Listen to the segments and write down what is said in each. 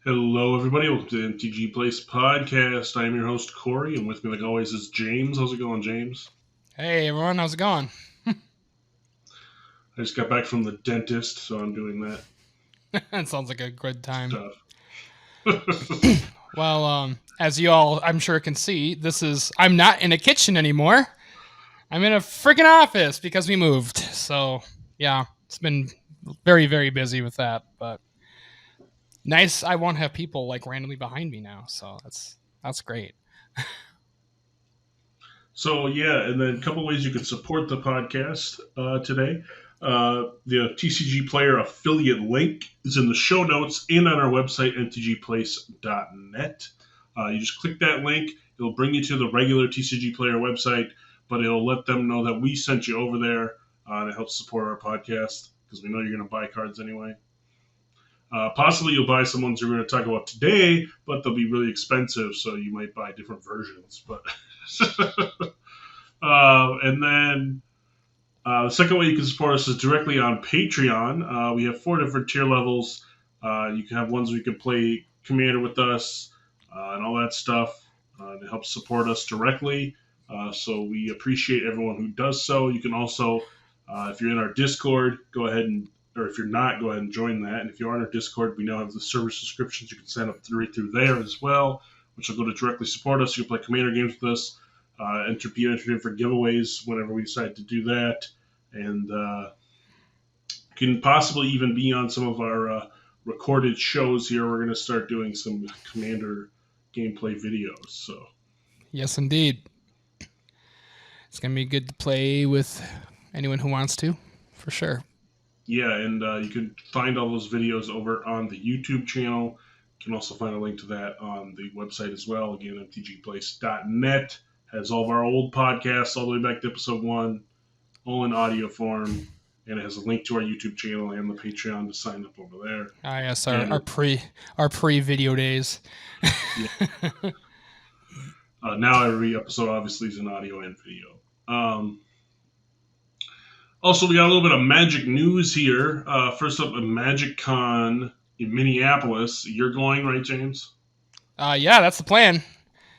Hello, everybody. Welcome to the MTG Place podcast. I am your host, Corey, and with me, like always, is James. How's it going, James? Hey, everyone. How's it going? I just got back from the dentist, so I'm doing that. That sounds like a good time. Stuff. Well, as you all, I'm sure, can see, I'm not in a kitchen anymore. I'm in a freaking office because we moved. So, yeah, it's been very, very busy with that, but nice. I won't have people like randomly behind me now, so that's great. So, yeah, and then a couple ways you can support the podcast today. The TCG Player affiliate link is in the show notes and on our website, mtgplace.net. You just click that link. It'll bring you to the regular TCG Player website, but it'll let them know that we sent you over there to help support our podcast because we know you're going to buy cards anyway. Possibly you'll buy some ones we're going to talk about today, but they'll be really expensive, so you might buy different versions. But and then the second way you can support us is directly on Patreon. We have 4 different tier levels. You can have ones where you can play Commander with us and all that stuff to help support us directly. So we appreciate everyone who does so. You can also, if you're in our Discord, go ahead and, or if you're not, go ahead and join that. And if you are in our Discord, we now have the server subscriptions. You can sign up right through there as well, which will go to directly support us. You can play Commander games with us, be entered in for giveaways whenever we decide to do that. And can possibly even be on some of our recorded shows here. We're going to start doing some Commander gameplay videos. So, Yes, indeed. It's going to be good to play with anyone who wants to, for sure. Yeah, and you can find all those videos over on the YouTube channel. You can also find a link to that on the website as well. Again, mtgplace.net has all of our old podcasts all the way back to episode 1, all in audio form, and it has a link to our YouTube channel and the Patreon to sign up over there. Ah, yes, our pre-video days. Yeah. Now every episode obviously is in audio and video. Also, we got a little bit of Magic news here. First up, a Magic Con in Minneapolis. You're going, right, James? Yeah, that's the plan.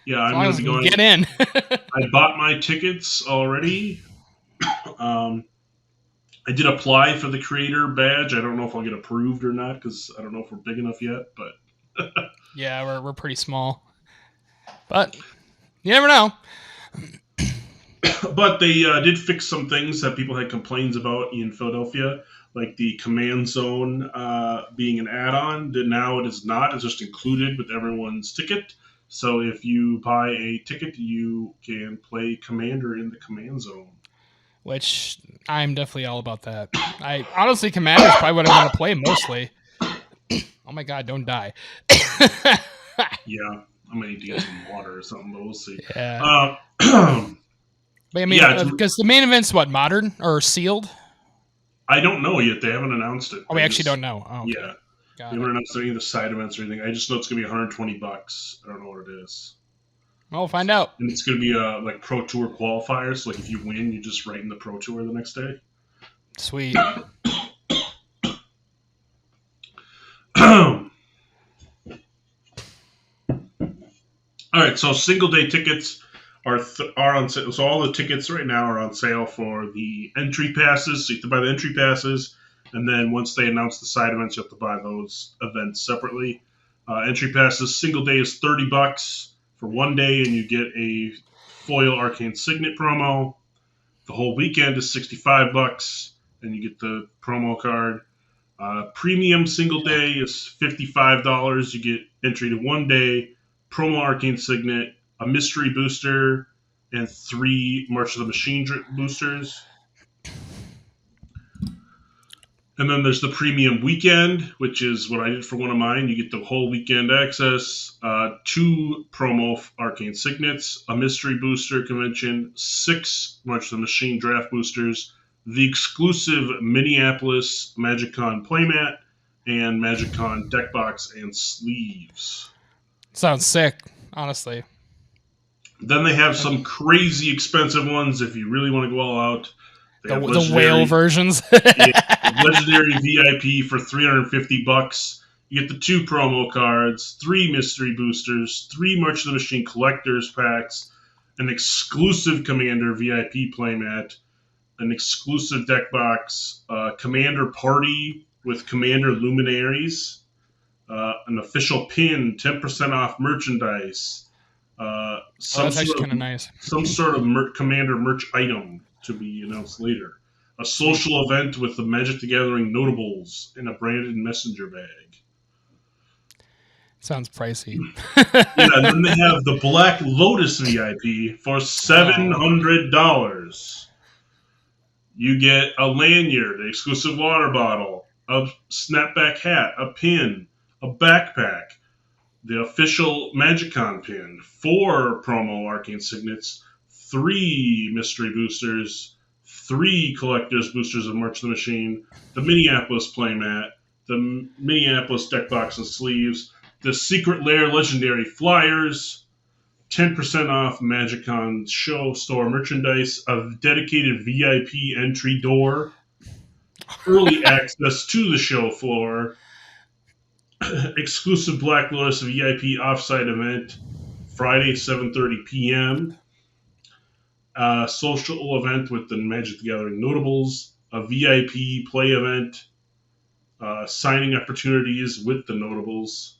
Yeah, I'm going to be going. Get in. I bought my tickets already. I did apply for the creator badge. I don't know if I'll get approved or not because I don't know if we're big enough yet. But yeah, we're pretty small. But you never know. But they did fix some things that people had complaints about in Philadelphia, like the command zone being an add-on. Now it is not. It's just included with everyone's ticket. So if you buy a ticket, you can play Commander in the command zone. Which I'm definitely all about that. I honestly, Commander is probably what I want to play mostly. Oh my god, don't die. Yeah, I may need to get some water or something, but we'll see. Yeah. But I mean, because the main event's what, modern or sealed? I don't know yet. They haven't announced it. Oh, we actually don't know. Oh, okay. Yeah. They haven't announced any of the side events or anything. I just know it's going to be $120. I don't know what it is. Well, we'll find out. And it's going to be like Pro Tour qualifiers. So like if you win, you just write in the Pro Tour the next day. Sweet. All right. So single day tickets are on sale. So all the tickets right now are on sale for the entry passes. So you have to buy the entry passes. And then once they announce the side events, you have to buy those events separately. Entry passes, single day is $30 for one day, and you get a foil Arcane Signet promo. The whole weekend is $65, and you get the promo card. Premium single day is $55. You get entry to one day, promo Arcane Signet, a mystery booster, and 3 March of the Machine boosters. And then there's the premium weekend, which is what I did for one of mine. You get the whole weekend access, 2 promo Arcane Signets, a mystery booster convention, 6 March of the Machine draft boosters, the exclusive Minneapolis MagicCon playmat, and MagicCon deck box and sleeves. Sounds sick, honestly. Then they have some crazy expensive ones if you really want to go all out. They The have whale versions. yeah, legendary VIP for $350. You get the 2 promo cards, 3 mystery boosters, 3 March of the Machine collectors packs, an exclusive Commander VIP playmat, an exclusive deck box, Commander Party with Commander Luminaries, an official pin, 10% off merchandise, That's actually kind of nice. some sort of Commander merch item to be announced later. A social event with the Magic the Gathering notables in a branded messenger bag. Sounds pricey. Yeah, and then they have the Black Lotus VIP for $700. You get a lanyard, an exclusive water bottle, a snapback hat, a pin, a backpack, the official Magicon pin, 4 promo Arcane Signets, 3 mystery boosters, 3 collector's boosters of March of the Machine, the Minneapolis playmat, the Minneapolis deck box and sleeves, the Secret Lair legendary flyers, 10% off Magicon show store merchandise, a dedicated VIP entry door, early access to the show floor, exclusive Black Lotus VIP offsite event, Friday 7:30 p.m., social event with the Magic the Gathering notables, a VIP play event, signing opportunities with the notables,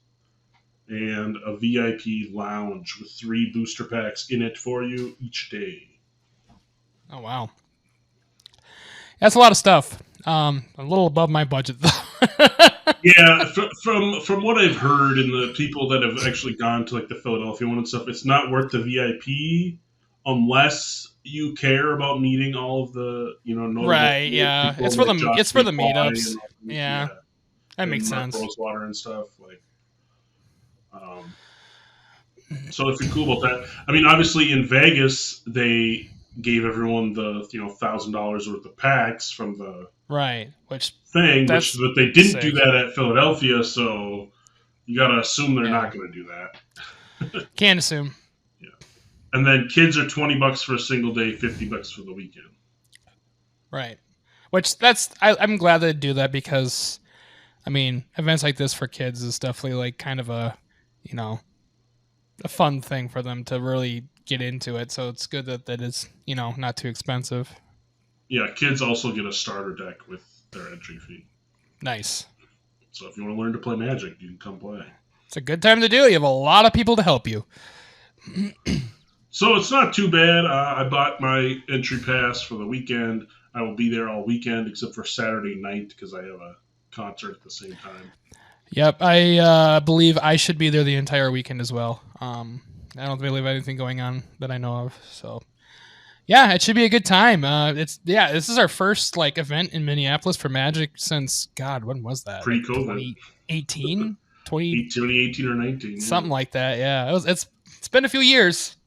and a VIP lounge with 3 booster packs in it for you each day. Oh, wow. That's a lot of stuff. A little above my budget, though. Yeah, from what I've heard and the people that have actually gone to like the Philadelphia one and stuff, it's not worth the VIP unless you care about meeting all of the notable right. Yeah, it's for the meetups. Yeah, that makes sense. Rosewater and stuff like. So if you're cool about that, I mean, obviously in Vegas they gave everyone the $1,000 worth of packs from the which thing, but they didn't do that at Philadelphia, so you got to assume they're not going to do that. Can't assume. Yeah, and then kids are $20 for a single day, $50 for the weekend. Right, which I'm glad they do that because, I mean, events like this for kids is definitely like kind of a a fun thing for them to really get into it. So it's good that it's not too expensive. Yeah, kids also get a starter deck with their entry fee. Nice. So if you want to learn to play Magic, you can come play. It's a good time to do it. You have a lot of people to help you. So it's not too bad. I bought my entry pass for the weekend. I will be there all weekend except for Saturday night because I have a concert at the same time. Yep, I believe I should be there the entire weekend as well. I don't really have anything going on that I know of, so yeah, it should be a good time. This is our first like event in Minneapolis for Magic since when was that? Pre-COVID, 2018, 2018 or 19, something like that. Yeah, it's been a few years,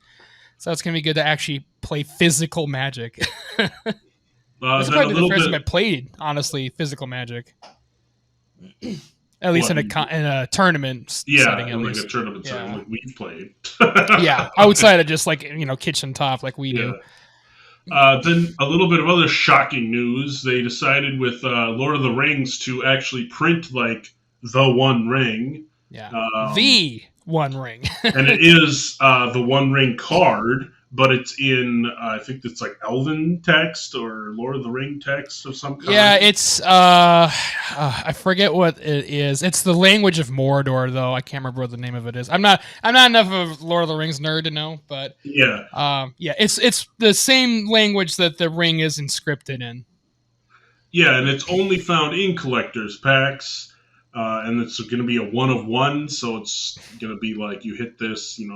so it's gonna be good to actually play physical Magic. This is probably the first time I played honestly physical Magic. At least in a tournament setting, at least. Like a tournament setting, like we've played. Yeah, outside of just like kitchen top, like we do. Then a little bit of other shocking news: they decided with Lord of the Rings to actually print like the One Ring. Yeah, the One Ring, and it is the One Ring card. But it's in, I think it's like Elven text or Lord of the Ring text of some kind. Yeah, it's, I forget what it is. It's the language of Mordor, though. I can't remember what the name of it is. I'm not enough of Lord of the Rings nerd to know, but it's the same language that the ring is inscripted in. Yeah, and it's only found in collector's packs. And it's going to be a 1 of 1, so it's going to be like you hit this, you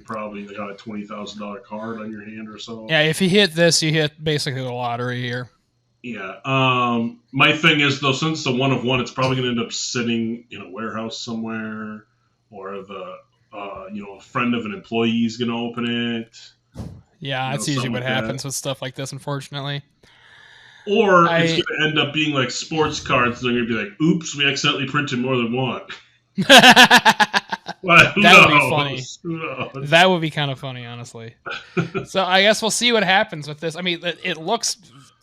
probably got a $20,000 card on your hand or so. Yeah, if you hit this, you hit basically the lottery here. Yeah. My thing is though, since it's a 1 of 1, it's probably going to end up sitting in a warehouse somewhere, or a friend of an employee is going to open it. Yeah, that's usually what happens with stuff like this, unfortunately. Or it's going to end up being like sports cards. They're going to be like, oops, we accidentally printed more than one. That would be funny. That would be kind of funny, honestly. So I guess we'll see what happens with this. I mean, it looks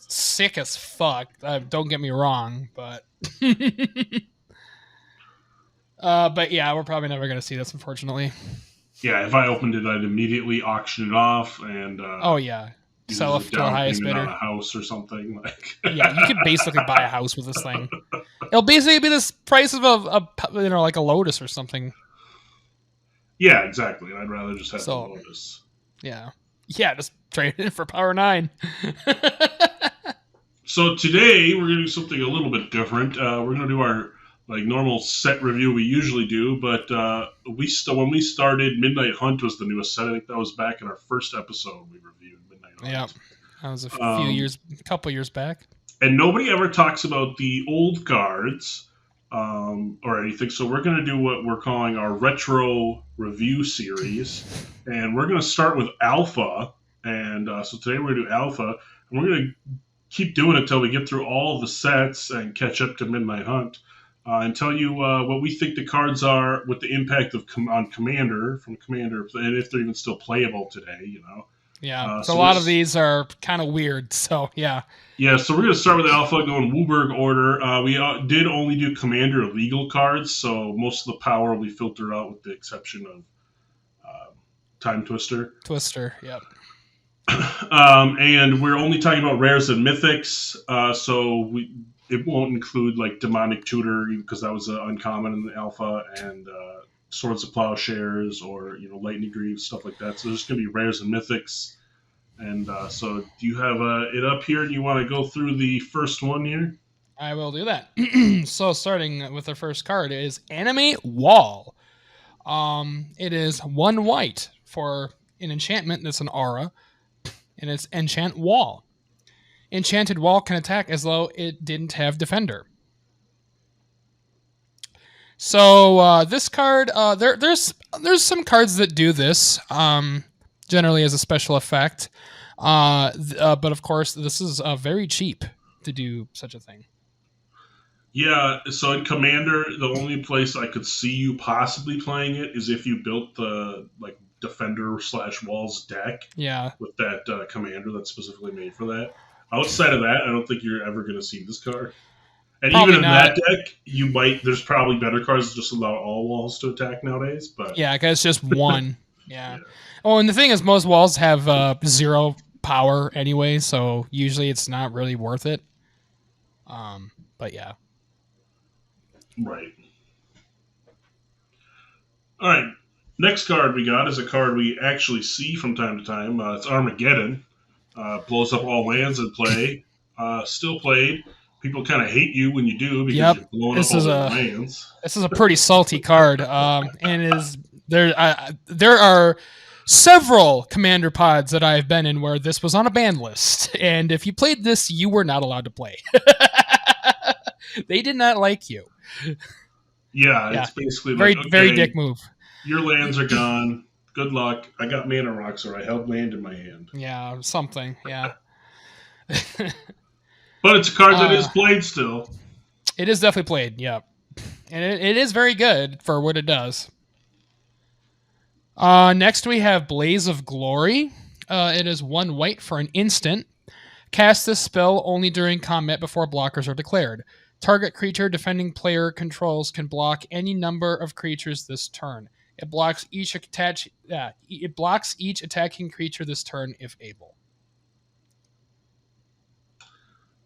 sick as fuck. Don't get me wrong, but but yeah, we're probably never gonna see this, unfortunately. Yeah, if I opened it, I'd immediately auction it off and Oh yeah, use sell it as it a to the down highest payment on bidder. a house or something. Like, Yeah, you could basically buy a house with this thing. It'll basically be the price of like a Lotus or something. yeah, exactly. I'd rather just have the So Lotus. yeah, just trade it for Power 9. So today we're gonna do something a little bit different. We're gonna do our like normal set review we usually do, but when we started, Midnight Hunt was the newest set. I think that was back in our first episode we reviewed Midnight Hunt. Yeah, that was a couple years back. And nobody ever talks about the old cards or anything. So we're going to do what we're calling our retro review series, and we're going to start with Alpha. And so today we're going to do Alpha, and we're going to keep doing it until we get through all of the sets and catch up to Midnight Hunt. And tell you what we think the cards are with the impact of on Commander from Commander, and if they're even still playable today. Yeah, so a lot of these are kind of weird. So yeah. Yeah, so we're going to start with Alpha, going Wooburg order. We did only do Commander legal cards, so most of the power will be filtered out with the exception of Time Twister. Yep. And we're only talking about rares and mythics, so it won't include like Demonic Tutor because that was uncommon in the Alpha, and Swords of Plowshares or Lightning Greaves, stuff like that. So there's going to be rares and mythics. And so do you have it up here and you want to go through the first one here? I will do that. So starting with the first card is Animate Wall. It is 1 white for an enchantment that's an aura, and it's Enchant Wall. Enchanted Wall can attack as though it didn't have Defender. So this card, there's some cards that do this, generally as a special effect. But of course, this is very cheap to do such a thing. Yeah, so in Commander, the only place I could see you possibly playing it is if you built the like Defender/Walls deck. Yeah. With that Commander that's specifically made for that. Outside of that, I don't think you're ever going to see this card. And probably even in that deck, there's probably better cards that just allow all walls to attack nowadays. But yeah, because it's just one. Yeah. Oh, and the thing is, most walls have 0 power anyway, so usually it's not really worth it. But yeah. Right. All right. Next card we got is a card we actually see from time to time. It's Armageddon. Blows up all lands in play. Still played. People kind of hate you when you do because you're blowing up all their lands. This is a pretty salty card, and there are several Commander pods that I've been in where this was on a ban list, and if you played this, you were not allowed to play. They did not like you. Yeah, it's basically very dick move. Your lands are gone. Good luck. I got mana rocks, or I held land in my hand. Yeah, something. Yeah. But it's a card that is played still. It is definitely played, yeah. And it is very good for what it does. Next we have Blaze of Glory. It is 1 white for an instant. Cast this spell only during combat before blockers are declared. Target creature defending player controls can block any number of creatures this turn. It blocks each attacking creature this turn if able.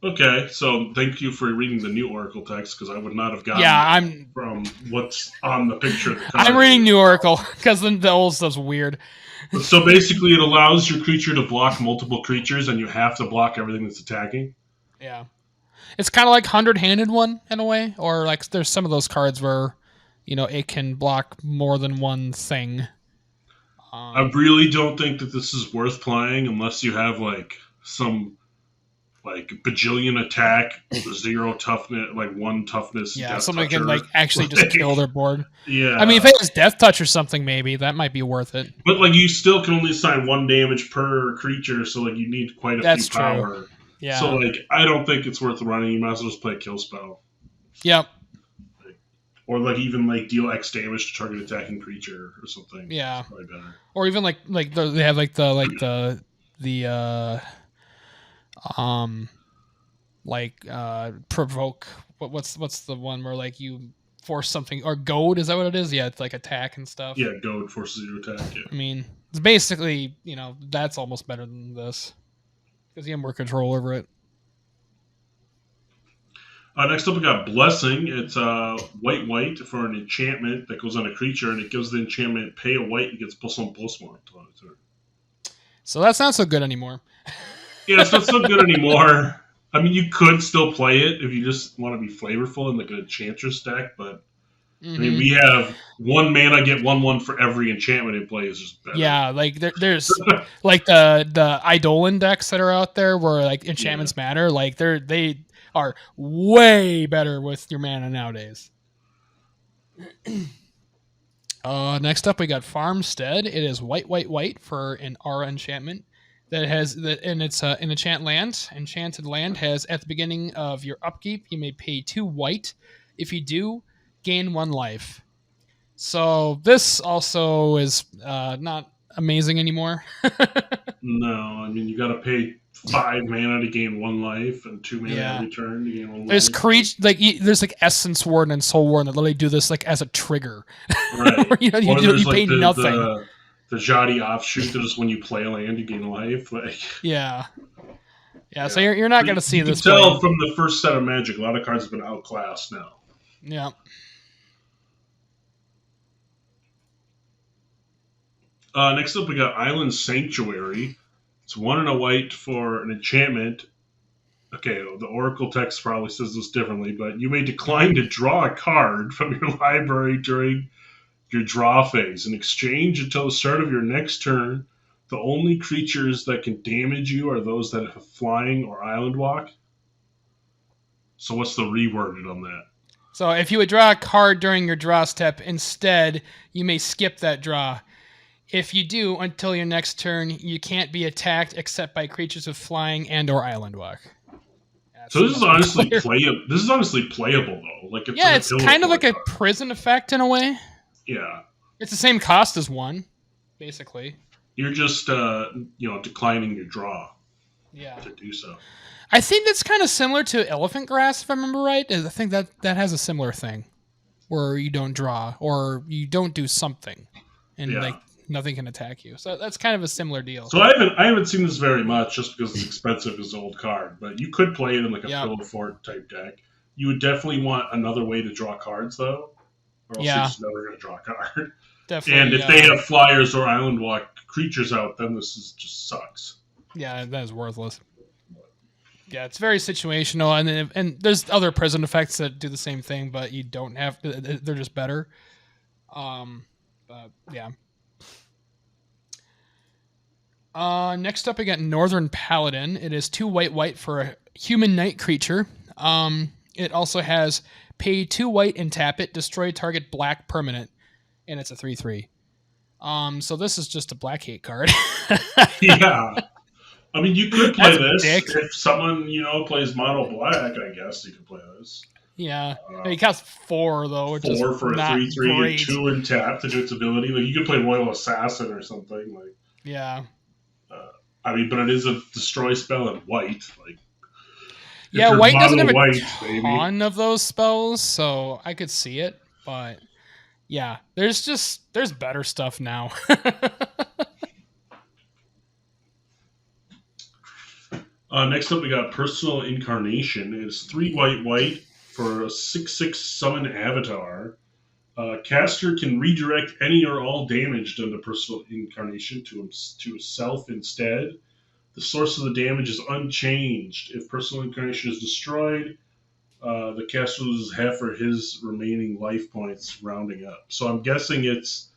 Okay, so thank you for reading the new Oracle text because I would not have gotten from what's on the picture of the card. I'm reading new Oracle because the old stuff's weird. So basically it allows your creature to block multiple creatures and you have to block everything that's attacking? Yeah. It's kind of like 100-handed one in a way, or like there's some of those cards where it can block more than one thing. I really don't think that this is worth playing unless you have some bajillion attack, 0 toughness, 1 toughness. Yeah, somebody can actually just kill their board. Yeah, I mean, if it has Death Touch or something, maybe that might be worth it. But you still can only assign 1 damage per creature, so you need quite a few power. True. Yeah. So I don't think it's worth running. You might as well just play a kill spell. Yep. Or even deal X damage to target attacking creature or something. Yeah. That's probably better. Or even they have like provoke. What's the one where like you force something, or goad? Is that what it is? Yeah, it's like attack and stuff. Yeah, goad forces you to attack. Yeah. I mean, it's basically, that's almost better than this because you have more control over it. Next up, we got Blessing. It's white for an enchantment that goes on a creature, and it gives the enchantment pay a white and gets +1/+1 on its turn. So that's not so good anymore. Yeah, it's not so good anymore. I mean, you could still play it if you just want to be flavorful in like an Enchantress deck, but I mean, we have 1 mana get 1/1 for every enchantment in play is just better. Yeah, like there's like the Eidolon decks that are out there where like enchantments matter. Like they are way better with your mana nowadays. Next up, we got Farmstead. It is white for an aura enchantment that has that, and it's an enchant land. Enchanted land has at the beginning of your upkeep, you may pay 2 white. If you do, gain 1 life. So this also is not amazing anymore. No, I mean you got to pay 5 mana to gain 1 life and 2 mana every turn to gain 1 there's life. There's like Essence Warden and Soul Warden that literally do this like as a trigger. Right. you pay nothing. The Jati offshoot that is when you play a land you gain life. Like yeah. So you're not going to see this. You can tell from the first set of Magic, a lot of cards have been outclassed now. Yeah. Next up, we got Island Sanctuary. It's 1 and a white for an enchantment. Okay, the Oracle text probably says this differently, but you may decline to draw a card from your library during your draw phase. In exchange, until the start of your next turn, the only creatures that can damage you are those that have flying or island walk. So what's the reworded on that? So if you would draw a card during your draw step, instead, you may skip that draw. If you do, until your next turn, you can't be attacked except by creatures with flying and or island walk. So this is honestly playable. This is honestly playable though. Like it's kind of like a prison effect in a way. Yeah, it's the same cost as 1, basically. You're just declining your draw. Yeah. To do so. I think that's kind of similar to Elephant Grass, if I remember right. I think that has a similar thing, where you don't draw or you don't do something, and like nothing can attack you. So that's kind of a similar deal. So I haven't seen this very much just because it's expensive as an old card, but you could play it in like a Pillow Fort type deck. You would definitely want another way to draw cards though, or else you're just never going to draw a card. Definitely. And if they have flyers or island walk creatures out, then this just sucks. Yeah, that is worthless. Yeah, it's very situational, and there's other prison effects that do the same thing, but you don't have. They're just better. But yeah. Next up, we got Northern Paladin. It is 2 white for a human knight creature. It also has pay 2 white and tap it, destroy target black permanent, and it's a 3/3. So this is just a black hate card. Yeah. I mean, you could play this if someone plays mono black. I guess you could play this. Yeah, it costs 4 though. 4 for a 3/3 and 2 and tap to do its ability. Like you could play Royal Assassin or something. Like yeah. I mean, but it is a destroy spell in white. Like white doesn't have a ton of those spells, so I could see it. But yeah, there's better stuff now. Next up, we got Personal Incarnation. It's 3 white for a 6/6 summon avatar. Caster can redirect any or all damage done to Personal Incarnation to himself instead. The source of the damage is unchanged. If Personal Incarnation is destroyed, the caster loses half or his remaining life points, rounding up. So I'm guessing it's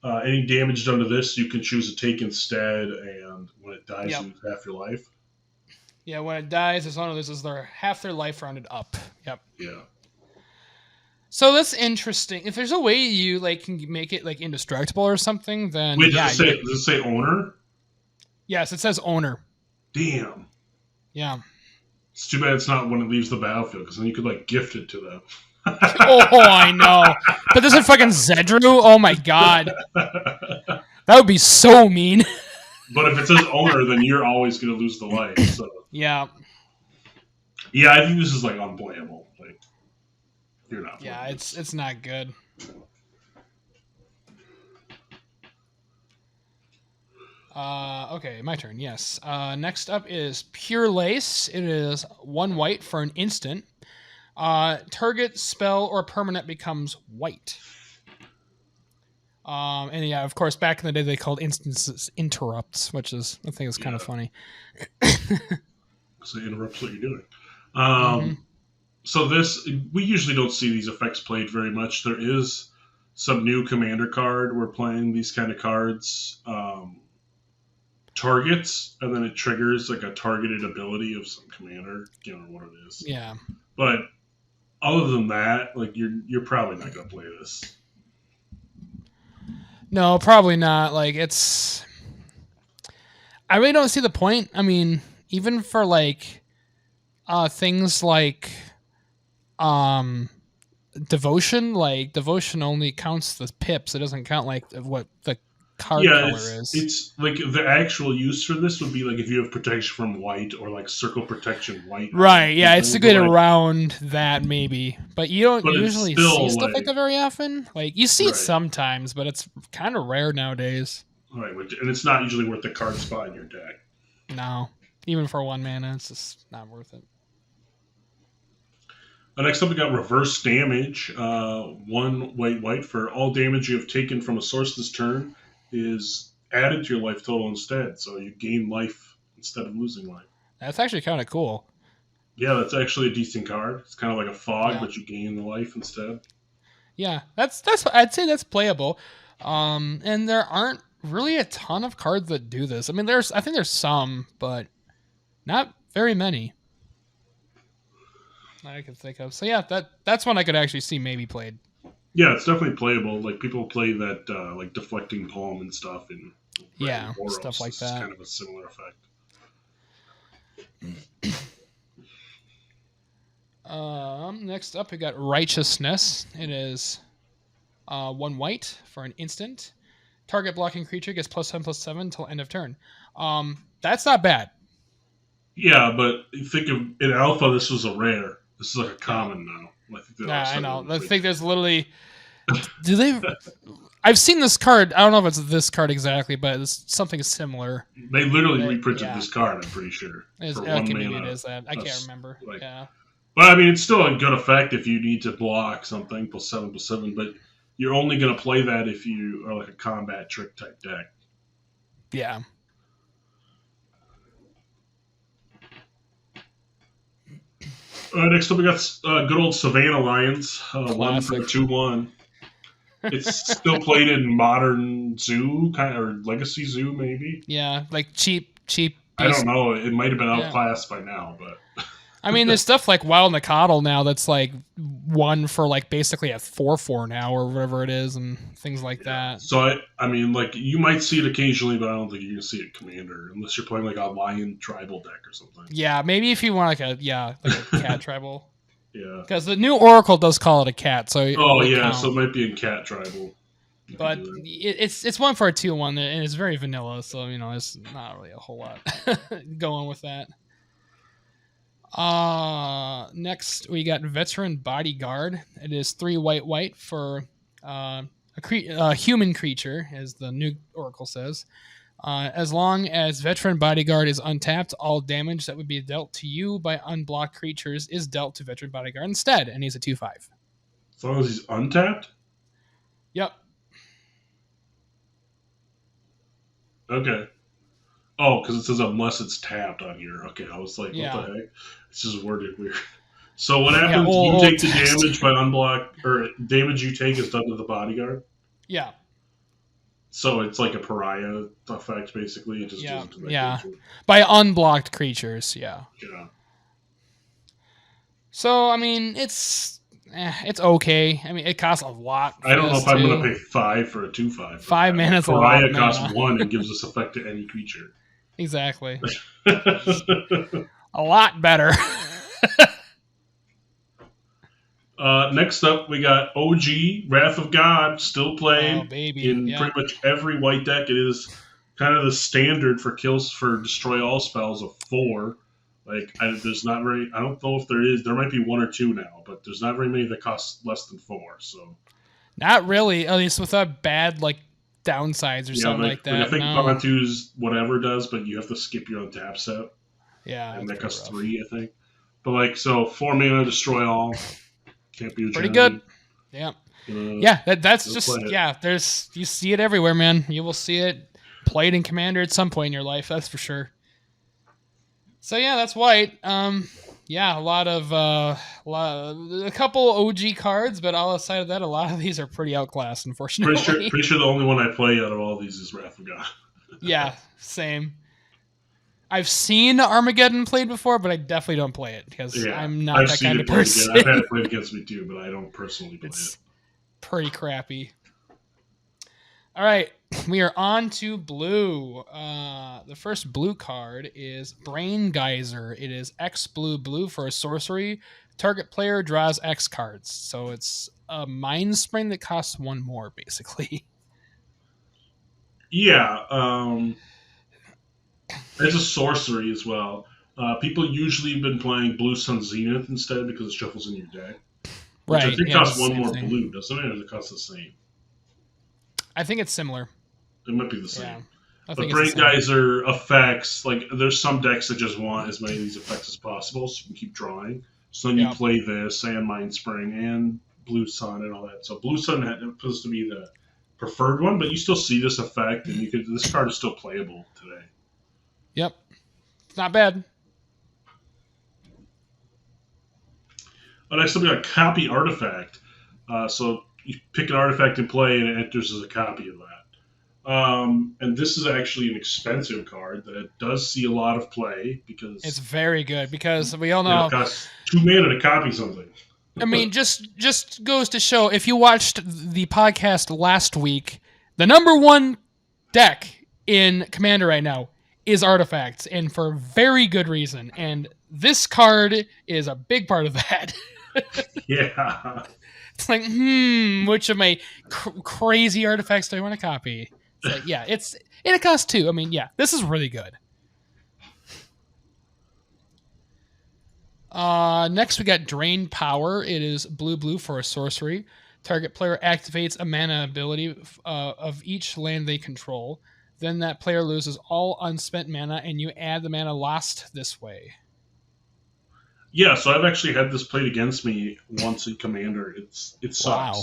any damage done to this, you can choose to take instead, and when it dies, you lose half your life. Yeah, when it dies, as long as this is half their life rounded up. Yep. Yeah. So that's interesting. If there's a way you can make it indestructible or something, then wait, does it say owner? Yes, it says owner. Damn. Yeah. It's too bad it's not when it leaves the battlefield, because then you could gift it to them. Oh, I know. But this is fucking Zedru? Oh my god. That would be so mean. But if it says owner, then you're always going to lose the life. So. Yeah. Yeah, I think this is like unplayable. Like you're not playing Yeah, this. it's not good. Okay, my turn. Yes. Next up is Pure Lace. It is 1 white for an instant. Target spell or permanent becomes white. And yeah, of course, back in the day they called instances interrupts, which is I think is kind of funny. So it interrupts what you're doing. Mm-hmm. So this, we usually don't see these effects played very much. There is some new commander card. We're playing these kind of cards. Targets, and then it triggers like a targeted ability of some commander. I don't know what it is. Yeah. But other than that, like you're probably not gonna play this. No, probably not. Like it's, I really don't see the point. I mean, even for like, things like, devotion. Like devotion only counts the pips. It doesn't count like what the card color is. It's like the actual use for this would be like if you have protection from white or like circle protection white. Right, yeah, it's to get around that maybe. But you don't usually see stuff like that very often. Like you see it sometimes, but it's kind of rare nowadays. Right, and it's not usually worth the card spot in your deck. No. Even for 1 mana, it's just not worth it. Next up, we got reverse damage. 1 white for all damage you have taken from a source this turn is added to your life total instead. So you gain life instead of losing life. That's actually kind of cool. Yeah, that's actually a decent card. It's kind of like a fog, but you gain the life instead. Yeah, that's I'd say that's playable. And there aren't really a ton of cards that do this. I mean, I think there's some, but not very many I can think of. So yeah, that's one I could actually see maybe played. Yeah, it's definitely playable. Like people play that like deflecting palm and stuff, and stuff like that. It's kind of a similar effect. Next up, we got righteousness. It is 1 white for an instant. Target blocking creature gets +7/+7 until end of turn. That's not bad. Yeah, but you think of in alpha, this was a rare. This is like a common now. I know. I think there's literally. Do they? I've seen this card. I don't know if it's this card exactly, but it's something similar. They literally reprinted this card. I'm pretty sure. Maybe it is that. I can't remember. Yeah. But I mean, it's still a good effect if you need to block something +7/+7. But you're only going to play that if you are like a combat trick type deck. Yeah. Next up, we got good old Savannah Lions. 1 for 2/1. It's still played in modern Zoo, or Legacy Zoo, maybe. Yeah, like cheap. I don't know. It might have been outclassed by now, but. I mean, there's stuff like Wild Nicodle now that's like 1 for like basically a 4/4 now or whatever it is, and things like that. So I mean, like you might see it occasionally, but I don't think you're gonna see it Commander unless you're playing like a Lion tribal deck or something. Yeah, maybe if you want like a cat tribal. Yeah. Because the new Oracle does call it a cat, so. Oh yeah, so it might be in cat tribal. But it's 1 for a 2/1, and it's very vanilla, so there's not really a whole lot going with that. Next we got Veteran Bodyguard. It is 3 white for a human creature, as the new Oracle says. As long as Veteran Bodyguard is untapped, all damage that would be dealt to you by unblocked creatures is dealt to Veteran Bodyguard instead, and he's a 2/5. As long as he's untapped? Yep. Okay. Oh, because it says unless it's tapped on here. Okay, I was like, what the heck? It's just worded weird. So what happens? You take the damage by unblocked, or damage you take is done to the bodyguard? Yeah. So it's like a pariah effect, basically. It just does it to that creature. By unblocked creatures, yeah. Yeah. So, I mean, it's okay. I mean, it costs a lot. I don't know if I'm going to pay 5 for a 2/5. 5 mana is a lot. Pariah costs 1 and gives this effect to any creature. Exactly. A lot better. Next up, we got OG Wrath of God, still played in pretty much every white deck. It is kind of the standard for kills for destroy all spells of 4. There's not very. I don't know if there is. There might be one or two now, but there's not very many that cost less than 4. So Not really, at least without bad like downsides or yeah, something like I that. think No. Bantu's whatever does, but you have to skip your own tap set, Yeah, and that's that pretty costs rough. 3, I think. But 4 mana destroy all. Can't be a Pretty good. challenge. Yeah. Uh, Yeah, that's Go play just it. there's you see it everywhere, man. You will see it played in Commander at some point in your life, that's for sure. So yeah, that's white. Yeah, a couple OG cards, but outside of that, a lot of these are pretty outclassed, unfortunately. Pretty sure the only one I play out of all these is Wrath of God. Yeah, same. I've seen Armageddon played before, but I definitely don't play it because Yeah, I'm not I've that seen kind it of played person. again. I've had it played against me too, but I don't personally play it. It's pretty crappy. All right, we are on to blue. The first blue card is Brain Geyser. It is X blue for a sorcery. Target player draws X cards. So it's a Mind Spring that costs 1 more, basically. Yeah, it's a sorcery as well. People usually have been playing Blue Sun Zenith instead because it shuffles in your deck, which I Right, think yeah, it's costs the 1 same more thing. blue, doesn't it? Or does it cost the same? I think it's similar. It might be the Yeah, same. I But think it's the Brain same. Geyser effects, there's some decks that just want as many of these effects as possible, so you can keep drawing. So then you Yeah. play this and Mind Spring and Blue Sun and all that. So Blue Sun supposed to be the preferred one, but you still see this effect, and this card is still playable today. Yep. It's not bad. Next up, we got Copy Artifact. So you pick an artifact and play, and it enters as a copy of that. And this is actually an expensive card that does see a lot of play because It's very good because we all it know. costs 2 mana to copy something. I mean, just goes to show if you watched the podcast last week, the number one deck in Commander right now is artifacts, and for very good reason. And this card is a big part of that. Yeah. It's like, which of my crazy artifacts do I want to copy? It's like, yeah, and it costs 2. I mean, yeah, this is really good. Next we got Drain Power. It is blue for a sorcery. Target player activates a mana ability of each land they control. Then that player loses all unspent mana, and you add the mana lost this way. Yeah, so I've actually had this played against me once in Commander. It sucks. Wow.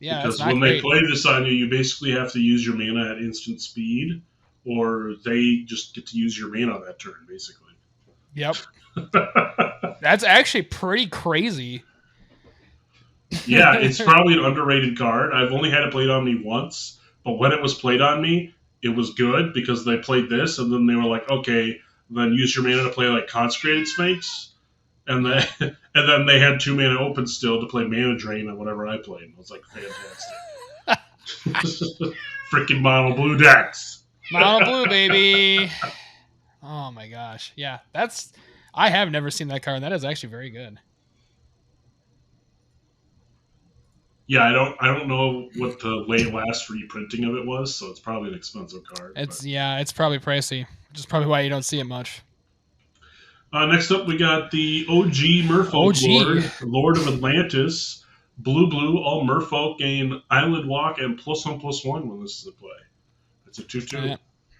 Yeah, because that's not when great. they play this on you, you basically have to use your mana at instant speed, or they just get to use your mana that turn, basically. Yep. That's actually pretty crazy. Yeah, it's probably an underrated card. I've only had it played on me once, but when it was played on me, it was good because they played this, and then they were like, okay, then use your mana to play Consecrated Snakes, and then and then they had 2 mana open still to play Mana Drain on whatever I played. I was like, fantastic. Freaking mono blue decks. Mono blue, baby. Oh my gosh. Yeah, I have never seen that card. That is actually very good. Yeah, I don't know what the last reprinting of it was, so it's probably an expensive card. It's probably pricey, which is probably why you don't see it much. Next up, we got the OG Merfolk Lord of Atlantis. Blue, all Merfolk gain Island Walk and +1/+1 when this is at play. It's a 2/2.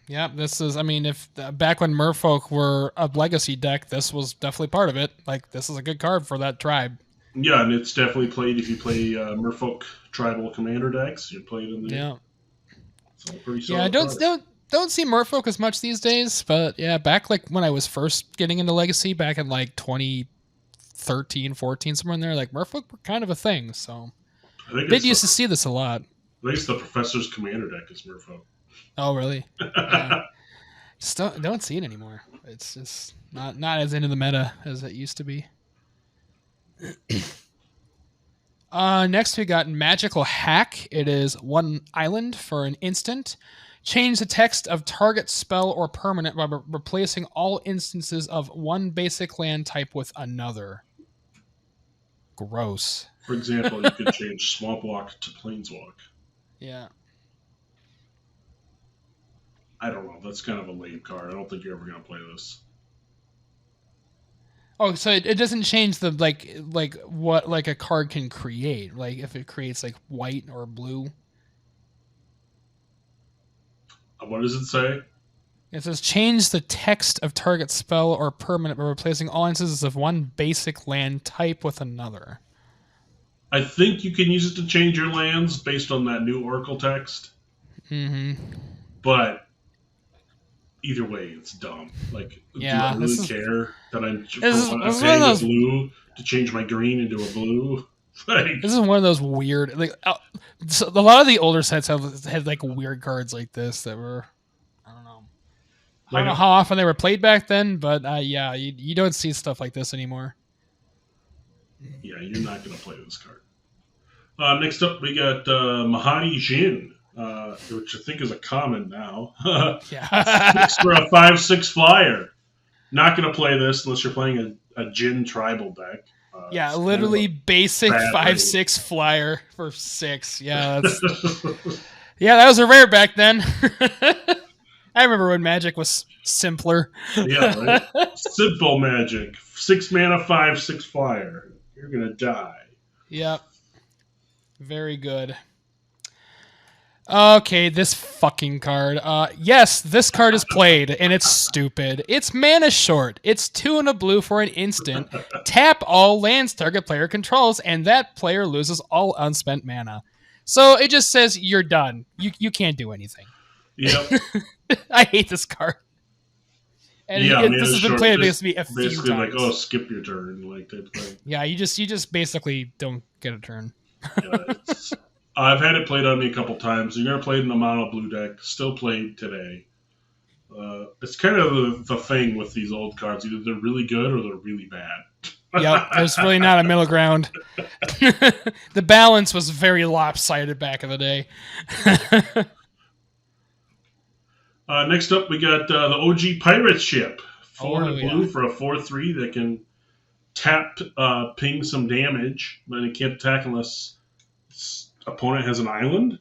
Yeah, this is. I mean, if back when Merfolk were a legacy deck, this was definitely part of it. This is a good card for that tribe. Yeah, and it's definitely played if you play Merfolk tribal commander decks. You play it in there. Yeah. So pretty solid. Yeah, don't see Merfolk as much these days, but yeah, back when I was first getting into Legacy, back in 2013, 14, somewhere in there, Merfolk were kind of a thing. So I did used to see this a lot. I think it's the Professor's commander deck is Merfolk. Oh, really? Yeah. Just don't see it anymore. It's just not as into the meta as it used to be. Next we got Magical Hack. It is 1 island for an instant. Change the text of target spell or permanent by replacing all instances of one basic land type with another. Gross. For example, you could change Swamp Walk to Planeswalk. Yeah. I don't know. That's kind of a lame card. I don't think you're ever going to play this. Oh, so it doesn't change the like what like a card can create. Like if it creates like white or blue. What does it say? It says change the text of target spell or permanent by replacing all instances of one basic land type with another. I think you can use it to change your lands based on that new Oracle text. Mm-hmm. But either way, it's dumb. Like, Yeah, do I really care that I'm this paying a blue to change my green into a blue? Like, this is one of those weird. Like, so a lot of the older sets had like weird cards like this that were, I don't know. I don't know how often they were played back then, but yeah, you don't see stuff like this anymore. Yeah, you're not going to play this card. Next up, we got Mahani Jin, which I think is a common now. Yeah. 6 for a 5/6 flyer. Not going to play this unless you're playing a Jin tribal deck. Yeah, literally basic 5/6 flyer for 6. Yeah, yeah, that was a rare back then. I remember when Magic was simpler. Yeah, right? Simple Magic. 6 mana, 5/6 flyer. You're going to die. Yep. Very good. Okay, this fucking card. Yes, this card is played, and it's stupid. It's mana short. It's 2 and a blue for an instant. Tap all lands target player controls, and that player loses all unspent mana. So it just says you're done. You can't do anything. Yep. I hate this card. And yeah, this has been played against me a few basically times. like, oh, skip your turn, like that thing. Yeah, you just basically don't get a turn. Yeah, I've had it played on me a couple times. You're gonna play it in a mono blue deck. Still played today. It's kind of the thing with these old cards. Either they're really good or they're really bad. Yep, there's really not a middle ground. The balance was very lopsided back in the day. Next up, we got the OG Pirate Ship. 4 and yeah. blue for a 4/3 that can tap, ping some damage, but it can't attack unless its opponent has an island.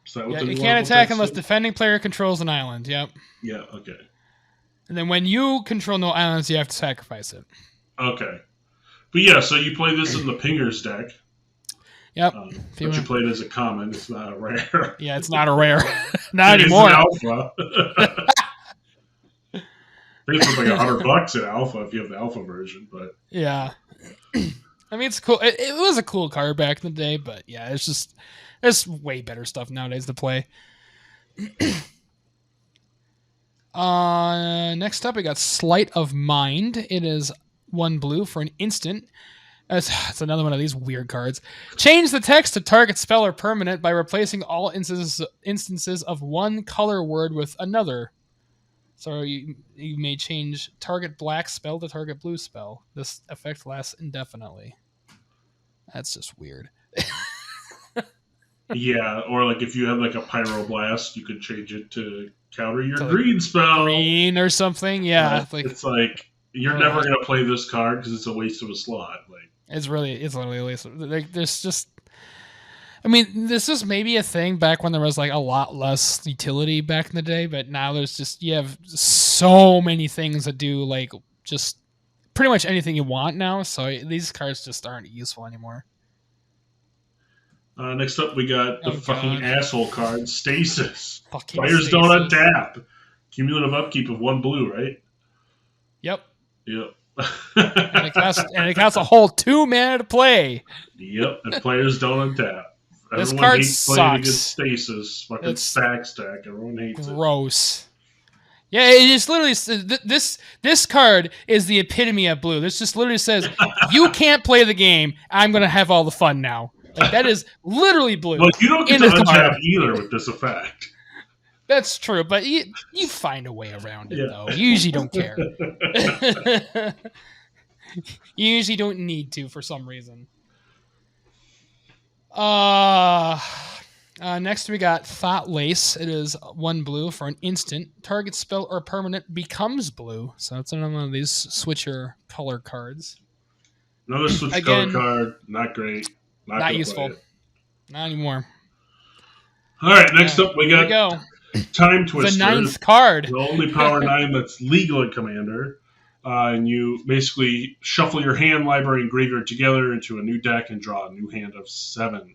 Is that what you can't attack unless defending player controls an island. Yep. Yeah, okay. And then when you control no islands, you have to sacrifice it. Okay. But yeah, so you play this in the Pingers deck. Yep. But you play it as a common. It's not a rare. Yeah, it's not a rare. Not anymore. It's an alpha. I think it's like $100 in alpha if you have the alpha version, but yeah. I mean, it's cool. It was a cool card back in the day, but yeah, it's just there's way better stuff nowadays to play. Next up, we got Sleight of Mind. It is 1 blue for an instant. It's another one of these weird cards. Change the text to target spell or permanent by replacing all instances of one color word with another. So you may change target black spell to target blue spell. This effect lasts indefinitely. That's just weird. Yeah, or like if you have like a Pyroblast, you could change it to counter your green spell. Green or something, yeah. It's like you're never going to play this card because it's a waste of a slot. Like it's literally a waste of, like there's just I mean, this is maybe a thing back when there was like a lot less utility back in the day, but now there's just you have so many things that do like just pretty much anything you want now, so these cards just aren't useful anymore. Next up, we got the fucking asshole card, Stasis. Players don't untap. Cumulative upkeep of 1 blue, right? Yep. Yep. and it costs a whole 2 mana to play. Yep, and players don't untap. This Everyone card hates playing against sucks. Stasis. Fucking stack. Everyone hates it. Gross. Yeah, it just literally this card is the epitome of blue. This just literally says you can't play the game. I'm gonna have all the fun now. Like, that is literally blue. Well, you don't get to untap either with this effect. That's true, but you find a way around it, though. You usually don't care. You usually don't need to for some reason. Next we got Thought Lace. It is 1 blue for an instant. Target spell or permanent becomes blue. So it's another one of these switcher color cards. Another switch color card. Not great. Not useful. Not anymore. All right, next up we got Time Twister. The 9th card. The only power 9 that's legal in Commander. and you basically shuffle your hand, library, and graveyard together into a new deck and draw a new hand of 7.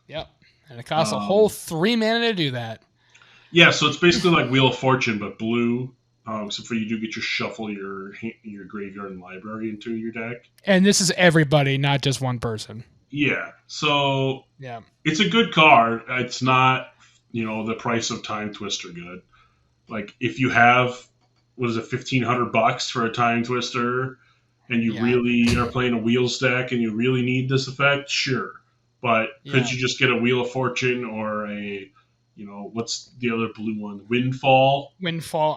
Yep. And it costs a whole Um, 3 mana to do that. yeah, so it's basically like Wheel of Fortune, but blue. Except for you do get to shuffle your graveyard and library into your deck. And this is everybody, not just one person. Yeah, so Yeah. it's a good card. It's not, the price of Time Twister good. Like if you have, what is it, $1,500 for a Time Twister, and you really are playing a Wheels deck and you really need this effect, sure. But could you just get a Wheel of Fortune or a, what's the other blue one? Windfall.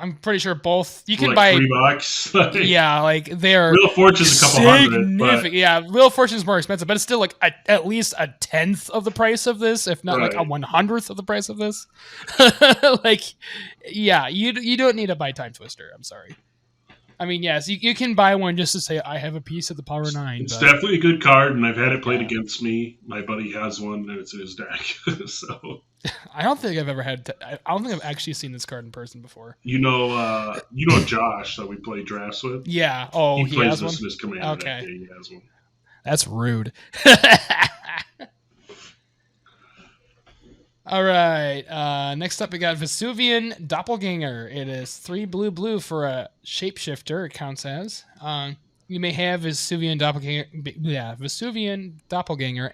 I'm pretty sure both. You can like buy $3. Yeah, like they're Wheel of Fortune's a couple hundred. But, yeah, Wheel of Fortune's more expensive, but it's still like at least a 10th of the price of this, if not like a 100th of the price of this. Like, yeah, you don't need to buy Time Twister. I'm sorry. I mean, yes, you can buy one just to say I have a piece of the Power 9. It's definitely a good card, and I've had it played against me. My buddy has one, and it's in his deck. So I don't think I've ever I don't think I've actually seen this card in person before. You know Josh that we play drafts with. Yeah. Oh, he plays has this one? in his commander deck. Yeah, he has one. That's rude. All right. Next up, we got Vesuvian Doppelganger. It is 3 blue for a shapeshifter. It counts as. You may have Vesuvian Doppelganger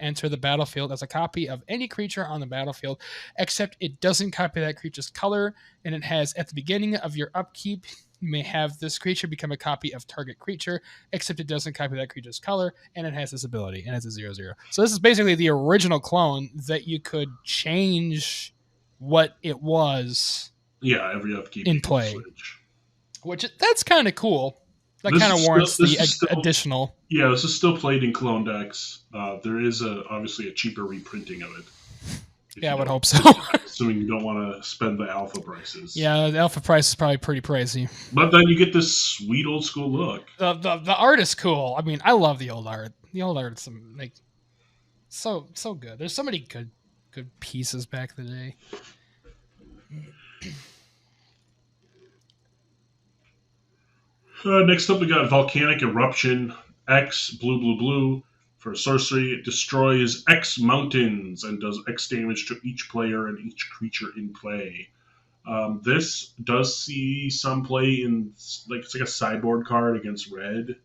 enter the battlefield as a copy of any creature on the battlefield, except it doesn't copy that creature's color, and it has at the beginning of your upkeep. You may have this creature become a copy of target creature, except it doesn't copy that creature's color, and it has this ability, and it's a 0/0. So this is basically the original clone that you could change what it was. Yeah, every upkeep in play, that's kind of cool. That kind of warrants the additional. Yeah, this is still played in clone decks. There is obviously a cheaper reprinting of it. Yeah, I would hope so. Assuming you don't want to spend the alpha prices. Yeah, the alpha price is probably pretty pricey. But then you get this sweet old school look. The art is cool. I mean, I love the old art. The old art's like so good. There's so many good pieces back in the day. Next up, we got Volcanic Eruption. X blue. For sorcery, it destroys X mountains and does X damage to each player and each creature in play. This does see some play in, like, it's like a sideboard card against red.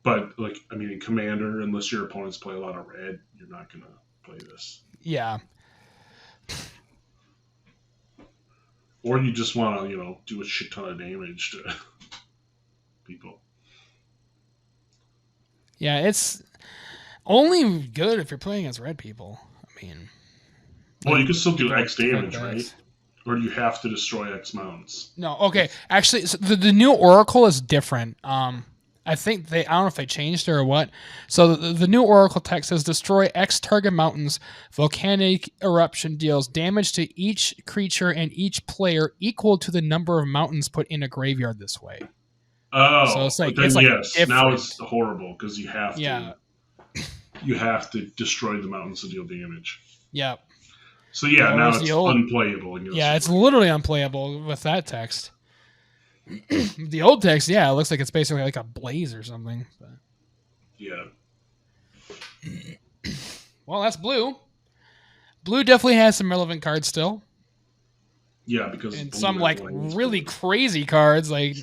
But, like, I mean, in Commander, unless your opponents play a lot of red, you're not going to play this. Yeah. Or you just want to, do a shit ton of damage to people. Yeah, it's only good if you're playing as red people. I mean, well, you can still do X damage, right? Or do you have to destroy X mounts? No, okay. Actually, so the new Oracle is different. I think I don't know if they changed it or what. So the new Oracle text says destroy X target mountains. Volcanic eruption deals damage to each creature and each player equal to the number of mountains put in a graveyard this way. Oh, so it's like, yes, different. Now it's horrible because you have to destroy the mountains to deal damage. Yep. So now it's unplayable. Yeah, it's literally unplayable with that text. The old text, it looks like it's basically like a blaze or something. But. Yeah. Well, that's blue. Blue definitely has some relevant cards still. Yeah, because and some like really crazy cards, like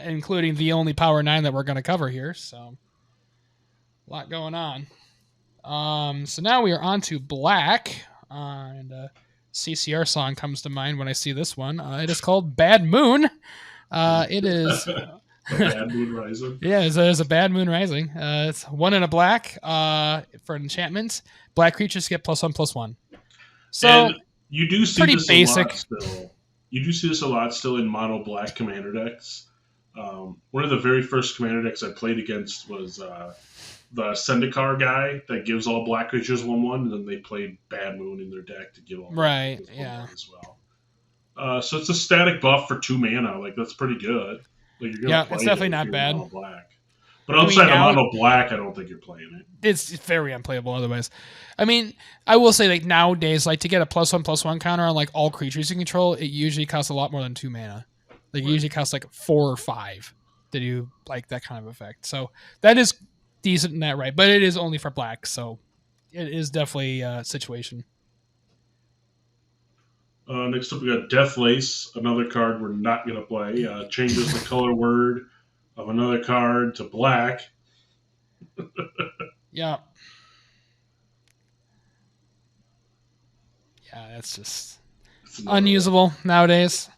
including the only Power 9 that we're going to cover here. So, a lot going on. So now we are on to black, and a CCR song comes to mind when I see this one. It is called "Bad Moon." It is Bad Moon Rising. Yeah, there's a Bad Moon Rising. It's 1 and a black for enchantments. Black creatures get +1/+1. So. And you do see pretty this basic. A lot still. You do see this a lot still in mono black commander decks. One of the very first commander decks I played against was the Zendikar guy that gives all black creatures 1/1, and then they played Bad Moon in their deck to give all black creatures 1/1 as well. So it's a static buff for 2 mana. Like, that's pretty good. Like, you're gonna play it's definitely not bad. Mono black. But outside of mono black, I don't think you're playing it. It's very unplayable otherwise. I mean, I will say, like, nowadays, like, to get a +1/+1 counter on like all creatures you control, it usually costs a lot more than 2 mana. They usually cost like 4 or 5 to do like that kind of effect. So that is decent in that right, but it is only for black, so it is definitely a situation. Next up, we got Death Lace, another card we're not going to play. Changes the color word of another card to black. Yeah. Yeah, that's just unusable nowadays.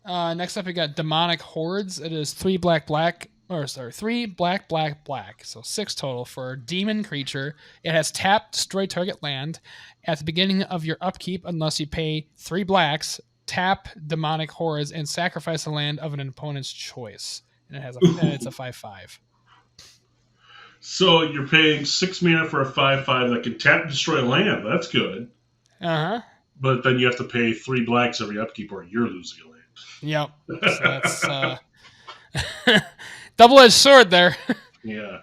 Next up, we got Demonic Hordes. It is 3 black, black. 3 black, black, black. So 6 total for a demon creature. It has tap, destroy target land. At the beginning of your upkeep, unless you pay 3 blacks, tap Demonic Hordes and sacrifice a land of an opponent's choice. And it's a 5/5. So you're paying 6 mana for a 5/5 that can tap and destroy a land. That's good. Uh-huh. But then you have to pay 3 blacks every upkeep or you're losing a land. Yep. So that's double-edged sword there. Yeah.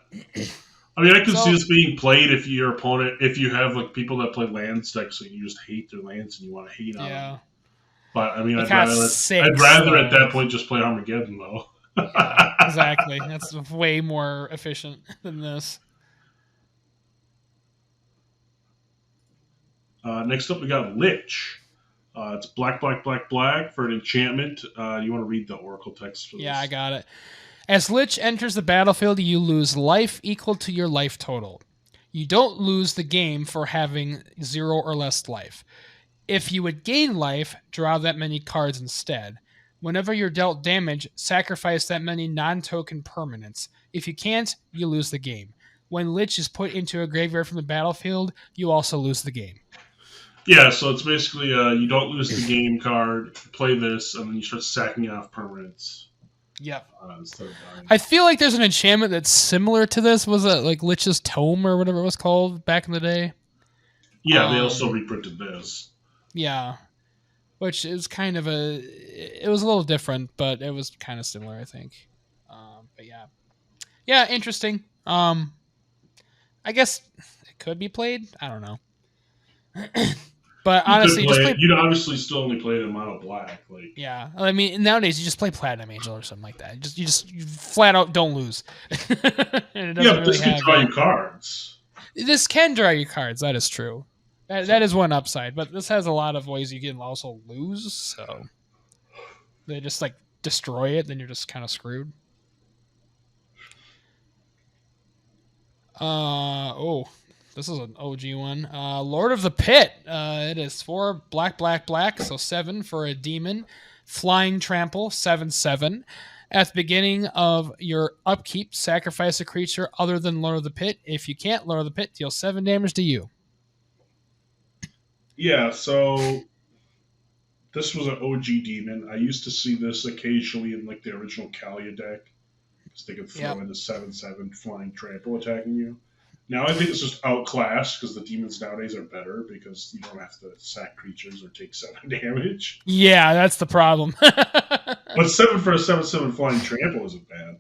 I mean, I can see this being played if your opponent, if you have like people that play land decks and you just hate their lands and you want to hate on them. But I mean, I'd rather at that point just play Armageddon though. Yeah, exactly. That's way more efficient than this. Next up, we got Lich. It's black, black, black, black for an enchantment. You want to read the Oracle text for this? Yeah, I got it. As Lich enters the battlefield, you lose life equal to your life total. You don't lose the game for having 0 or less life. If you would gain life, draw that many cards instead. Whenever you're dealt damage, sacrifice that many non-token permanents. If you can't, you lose the game. When Lich is put into a graveyard from the battlefield, you also lose the game. Yeah, so it's basically you don't lose the game card, play this, and then you start sacking off permanents. Yep. Instead of dying. I feel like there's an enchantment that's similar to this. Was it like Lich's Tome or whatever it was called back in the day? Yeah, they also reprinted this. Yeah. Which is kind of it was a little different, but it was kind of similar, I think. But yeah. Yeah, interesting. I guess it could be played. I don't know. But honestly, you'd obviously still only play it in mono black. Like, yeah, I mean, nowadays you just play Platinum Angel or something like that. You flat out don't lose. And but this can draw you cards. This can draw you cards. That is true. That is one upside. But this has a lot of ways you can also lose. So they just like destroy it, then you're just kind of screwed. This is an OG one. Lord of the Pit. It is 4 black, black, black, so 7 for a demon. Flying Trample, 7/7. At the beginning of your upkeep, sacrifice a creature other than Lord of the Pit. If you can't, Lord of the Pit, deal 7 damage to you. Yeah, so this was an OG demon. I used to see this occasionally in like the original Kalia deck. Because they could throw in a 7/7 Flying Trample attacking you. Now I think it's just outclassed because the demons nowadays are better because you don't have to sack creatures or take 7 damage. Yeah, that's the problem. But 7 for a 7/7 Flying Trample isn't bad.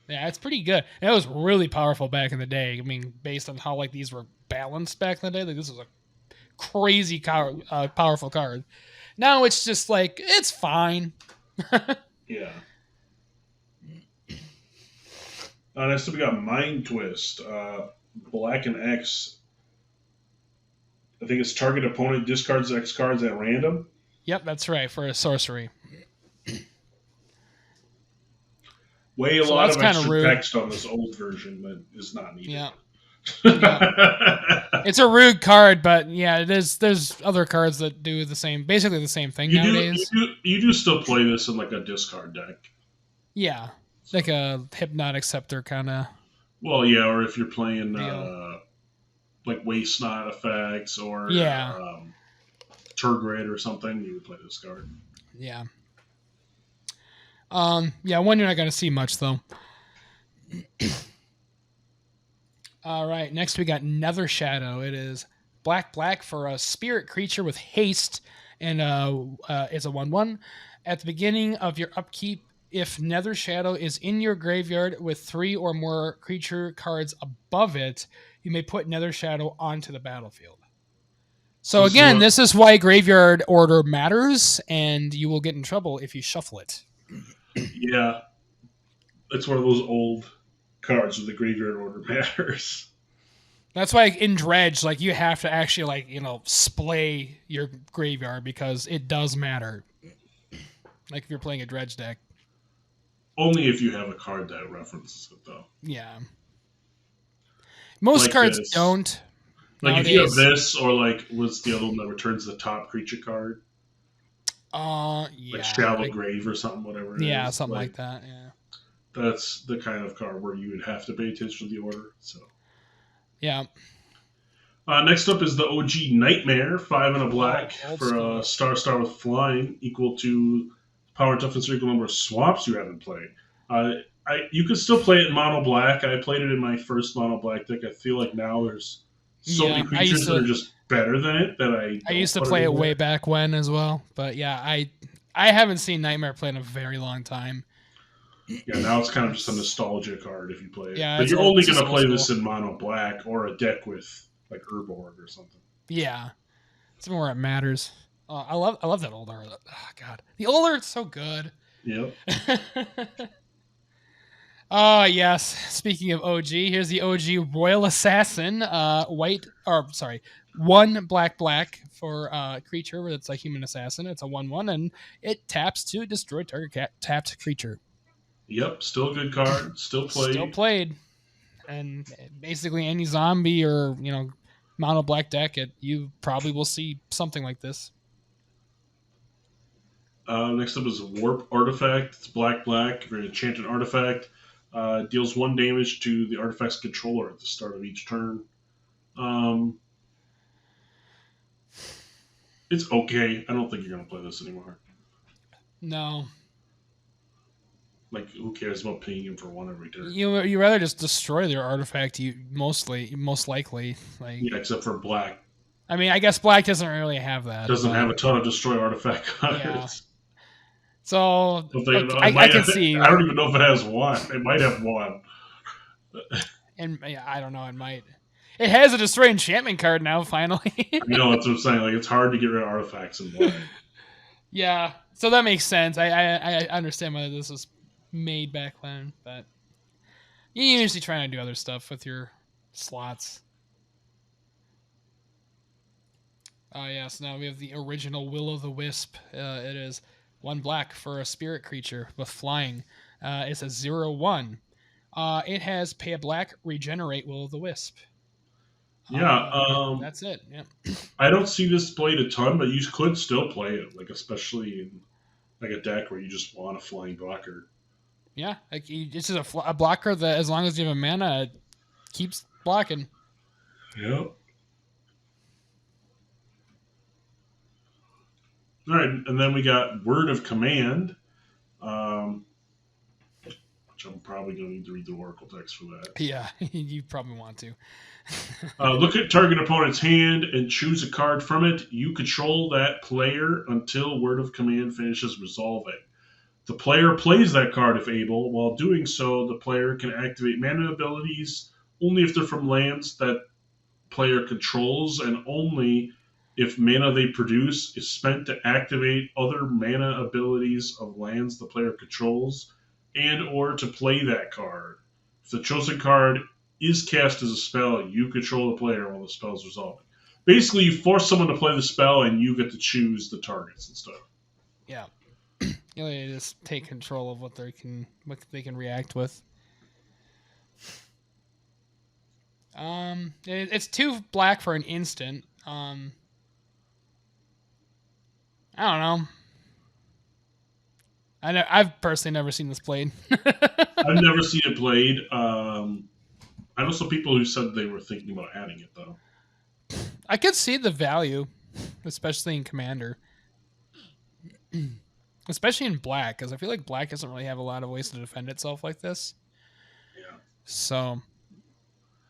Yeah, it's pretty good. It was really powerful back in the day. I mean, based on how like these were balanced back in the day, like this was a crazy powerful card. Now it's just like it's fine. Yeah. Next up we got Mind Twist. Black and X. I think it's target opponent discards X cards at random. Yep, that's right, for a sorcery. A lot of extra text on this old version that is not needed. Yeah. It's a rude card, but yeah, it is. There's other cards that do basically the same thing nowadays. You do still play this in like a discard deck. Yeah, like a Hypnotic Scepter kind of. Well, yeah, or if you're playing like Waste Not effects or Turgid or something, you would play this card. Yeah. Yeah, one you're not going to see much, though. All right, next we got Nether Shadow. It is black, black for a spirit creature with haste, and it's a 1/1. At the beginning of your upkeep, if Nether Shadow is in your graveyard with 3 or more creature cards above it, you may put Nether Shadow onto the battlefield. So again, this is why graveyard order matters, and you will get in trouble if you shuffle it. Yeah, it's one of those old cards where the graveyard order matters. That's why in Dredge, like you have to actually splay your graveyard because it does matter. Like if you're playing a Dredge deck. Only if you have a card that references it, though. Yeah. Most like cards this. don't. Like nowadays. if you have this, or like what's the other one that returns the top creature card? Yeah. Like Shallow Grave or something, whatever it is. Yeah, something like that, yeah. That's the kind of card where you would have to pay attention to the order. So. Yeah. Next up is the OG Nightmare, 5 and a black for a star with flying, equal to power and toughness equal number of swaps you haven't played. You could still play it in mono black. I played it in my first mono black deck. I feel like now there's so many creatures that are just better than it that I used to play it way back when as well. But yeah, I haven't seen Nightmare play in a very long time. Yeah, now it's kind of just a nostalgia card if you play it. Yeah, but you're only going to play this in mono black or a deck with like Urborg or something. Yeah, it's more where it matters. I love that old art. Oh, God, the old art's so good. Yep. Oh yes. Speaking of OG, here's the OG Royal Assassin. 1 black for creature that's a human assassin. It's a 1/1 and it taps to destroy target tapped creature. Yep, still a good card. Still played. And basically any zombie or mono black deck, you probably will see something like this. Next up is a Warp Artifact. It's black, very enchanted artifact. Deals 1 damage to the artifact's controller at the start of each turn. It's okay. I don't think you're going to play this anymore. No. Like, who cares about paying him for 1 every turn? You rather just destroy their artifact. Most likely. Yeah, except for black. I mean, I guess black doesn't really have that. Doesn't have a ton of destroy artifact cards. Yeah. So I can see. I don't even know if it has 1. It might have 1. And yeah, I don't know. It might. It has a destroy enchantment card now. Finally. I know, that's what I'm saying. Like, it's hard to get rid of artifacts in black. Yeah, so that makes sense. I understand why this was made back then, but you're usually trying to do other stuff with your slots. Oh yeah, so now we have the original Will-o'-the-Wisp. It is 1 black for a spirit creature with flying. It's a 0/1. It has pay a black, regenerate Will-o'-the-Wisp. Yeah, that's it. Yeah. I don't see this played a ton, but you could still play it, like especially in like a deck where you just want a flying blocker. Yeah, like it's just a blocker that as long as you have a mana, it keeps blocking. Yep. All right, and then we got Word of Command, which I'm probably going to need to read the Oracle text for that. Yeah, you probably want to. Look at target opponent's hand and choose a card from it. You control that player until Word of Command finishes resolving. The player plays that card if able. While doing so, the player can activate mana abilities only if they're from lands that player controls and only if mana they produce is spent to activate other mana abilities of lands the player controls and or to play that card. If the chosen card is cast as a spell, you control the player while the spell is resolving. Basically, you force someone to play the spell and you get to choose the targets and stuff. Yeah. You just take control of what they can react with. It's 2 black for an instant. I don't know. I've personally never seen this played. I've never seen it played. I know some people who said they were thinking about adding it, though. I could see the value, especially in Commander. Especially in black, because I feel like black doesn't really have a lot of ways to defend itself like this. Yeah. So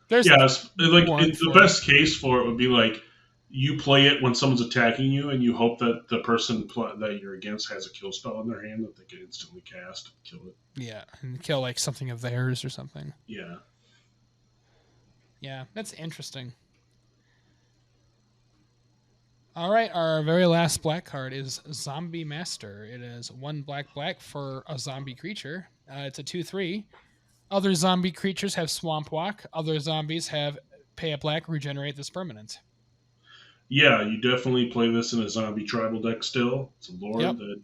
there's the best case for it would be like you play it when someone's attacking you, and you hope that the person that you're against has a kill spell in their hand that they can instantly cast and kill it. Yeah, and kill like something of theirs or something. Yeah. Yeah, that's interesting. All right, our very last black card is Zombie Master. It is 1 black for a zombie creature. It's a 2/3. Other zombie creatures have Swamp Walk. Other zombies have pay a black, regenerate this permanent. Yeah, you definitely play this in a zombie tribal deck still. It's a Yep. lord that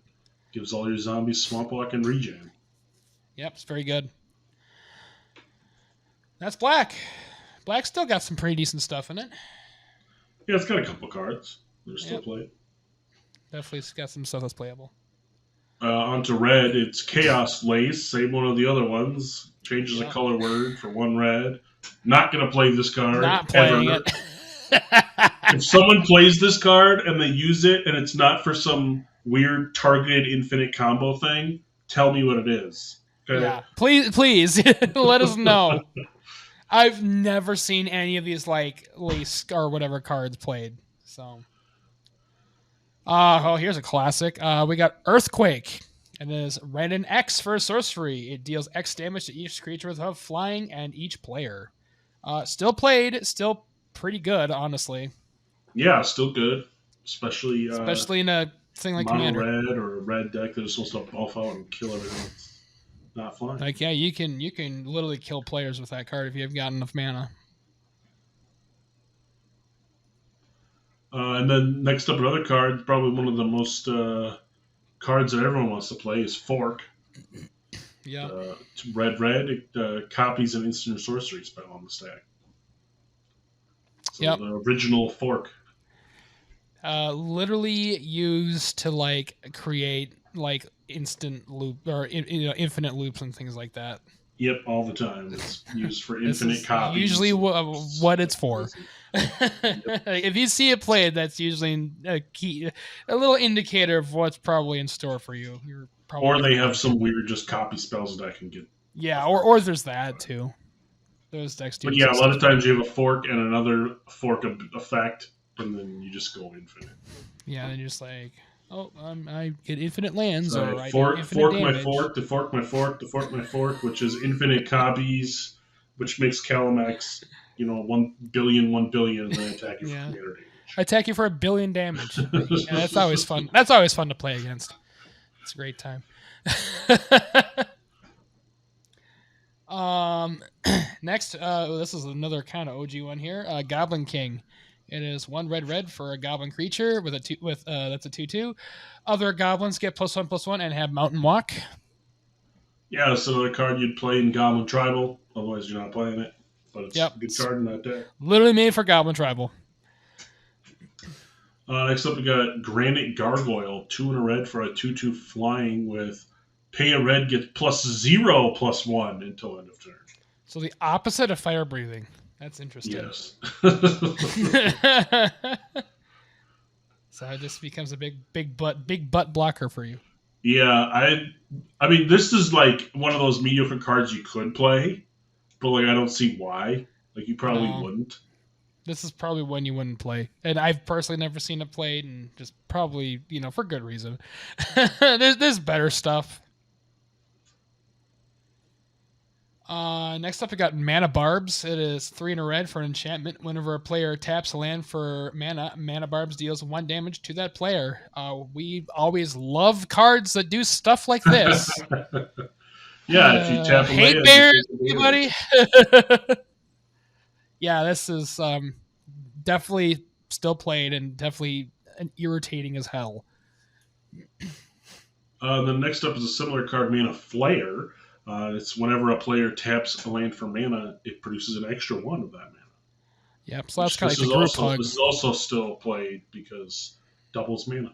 gives all your zombies swamp walk and regen. Yep, it's very good. That's black. Black still got some pretty decent stuff in it. Yeah, it's got a couple cards that are still Yep, played. definitely got some stuff that's playable. Onto red, it's Chaos Lace, same one of the other ones. Changes a Yep. color word for 1 red. Not going to play this card Not playing ever. it. If someone plays this card and they use it and it's not for some weird targeted infinite combo thing, tell me what it is. Okay? Yeah, please let us know. I've never seen any of these like lace or whatever cards played. So, oh, here's a classic. We got Earthquake. It is red and X for a sorcery. It deals X damage to each creature with flying and each player. Still played, still pretty good, honestly. Yeah, still good. Especially Especially in a thing like mono Commander. red or a red deck that is supposed to buff out and kill everything that's not flying. Like, yeah, you can literally kill players with that card if you have got enough mana. And then next up, another card, probably one of the most cards that everyone wants to play is Fork. Yeah. It's red. It copies an instant sorcery spell on the stack. So Yep. the original Fork. Literally used to like create like instant loop or infinite loops and things like that. Yep, all the time. It's used for This infinite is copies. usually what it's for. If you see it played, that's usually a little indicator of what's probably in store for you. You're probably Or they have some weird just copy spells that I can get. yeah, or there's that too. Those decks do. But yeah, a lot of times you have a fork and another fork effect, and then you just go infinite. Yeah, and you're just like, oh, I get infinite lands, So or I fork, do infinite damage. my fork, to fork my fork, to fork my fork, which is infinite copies, which makes Calamax, 1 billion, 1 billion, and then attack you Yeah. for commander I attack you for 1 billion damage. And that's always fun. That's always fun to play against. It's a great time. Next, this is another kind of OG one here. Goblin King. It is 1 red for a goblin creature with that's a 2/2. Other goblins get +1/+1 and have Mountain Walk. Yeah, it's another card you'd play in Goblin Tribal. Otherwise, you're not playing it. But it's a good card in that deck. Literally made for Goblin Tribal. Next up, we got Granite Gargoyle, 2 and a red for a 2/2 flying with pay a red, get +0/+1 until end of turn. So the opposite of fire breathing. That's interesting. Yes. So it just becomes a big butt blocker for you. Yeah, I mean, this is like one of those mediocre cards you could play, but like I don't see why. Like you probably wouldn't. This is probably one you wouldn't play, and I've personally never seen it played, and just probably for good reason. there's better stuff. Next up, we got Mana Barbs. It is 3 and a red for an enchantment. Whenever a player taps a land for mana, Mana Barbs deals 1 damage to that player. We always love cards that do stuff like this. Yeah, if you tap a hate land, bears, everybody. Yeah, this is definitely still played and definitely irritating as hell. Then next up is a similar card, Mana Flare. It's whenever a player taps a land for mana, it produces an extra 1 of that mana. Yep, so that's kind of like the group hug. This is also still played because doubles mana.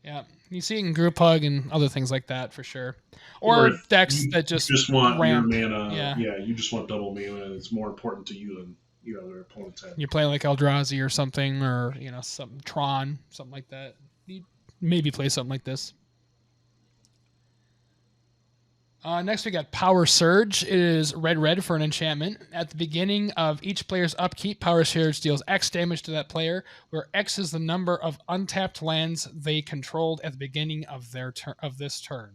Yeah, you see it in group hug and other things like that for sure. Or decks that just want ramp. your mana. Yeah, you just want double mana. And it's more important to you than their opponents have. You're playing like Eldrazi or something, or some Tron, something like that. You maybe play something like this. Next, we got Power Surge. It is red for an enchantment. At the beginning of each player's upkeep, Power Surge deals X damage to that player, where X is the number of untapped lands they controlled at the beginning of this turn.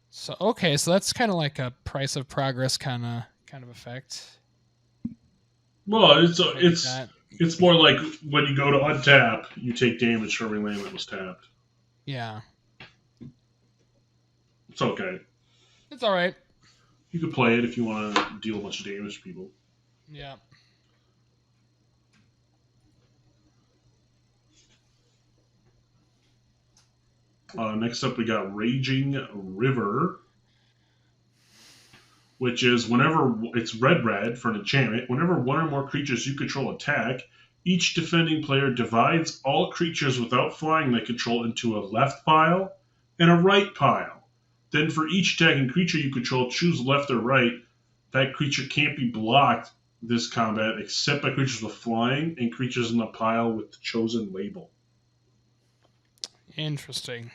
So so that's kind of like a Price of Progress kind of effect. Well, it's It's more like when you go to untap, you take damage for every land that was tapped. Yeah. It's okay. It's all right. You can play it if you want to deal a bunch of damage to people. Yeah. Next up, we got Raging River, which is whenever it's red for an enchantment. Whenever one or more creatures you control attack, each defending player divides all creatures without flying they control into a left pile and a right pile. Then for each attacking creature you control, choose left or right. That creature can't be blocked this combat except by creatures with flying and creatures in the pile with the chosen label. Interesting.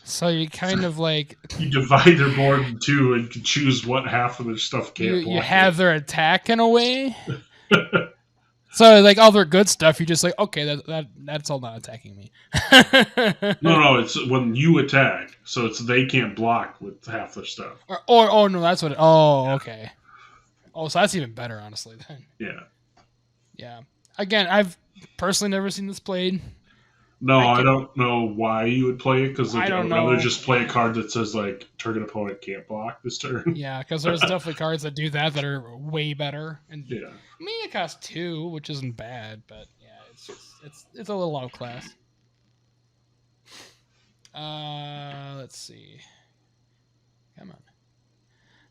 So you kind of like You divide their board in two and can choose what half of their stuff can't block. You have their attack in a way. So like all their good stuff, you just like, okay, that's all not attacking me. No, it's when you attack, so it's they can't block with half their stuff. Or no, that's what. Okay. Oh, so that's even better, honestly. Then. Yeah. Yeah. Again, I've personally never seen this played. No, I don't know why you would play it because I don't I'd know. rather just play a card that says like target opponent can't block this turn. Yeah, because there's definitely cards that do that are way better. And Yeah. I mean, it costs 2, which isn't bad, but yeah, it's a little outclassed. Let's see. Come on.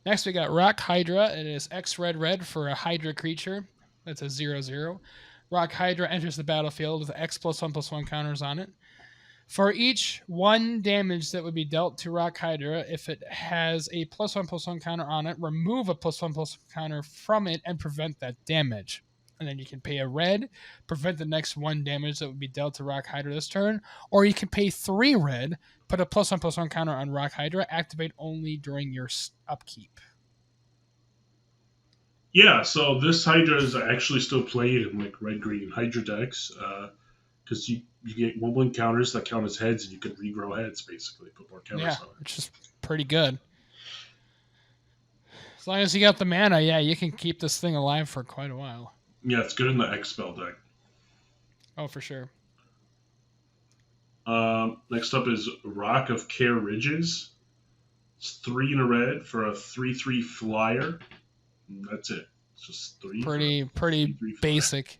Next, we got Rock Hydra. It is X red for a Hydra creature. That's a 0/0. Rock Hydra enters the battlefield with X +1/+1 counters on it. For each 1 damage that would be dealt to Rock Hydra, if it has a +1/+1 counter on it, remove a +1/+1 counter from it and prevent that damage. And then you can pay a red, prevent the next 1 damage that would be dealt to Rock Hydra this turn, or you can pay 3 red, put a +1/+1 counter on Rock Hydra, activate only during your upkeep. Yeah, so this Hydra is actually still played in like red-green Hydra decks because you get 1/1 counters that count as heads and you can regrow heads basically, put more counters on it. Which is pretty good. As long as you got the mana, yeah, you can keep this thing alive for quite a while. Yeah, it's good in the X-Spell deck. Oh, for sure. Next up is Rock of Care Ridges. It's 3 in a red for a 3/3 flyer. And that's it. It's just 3. Pretty basic.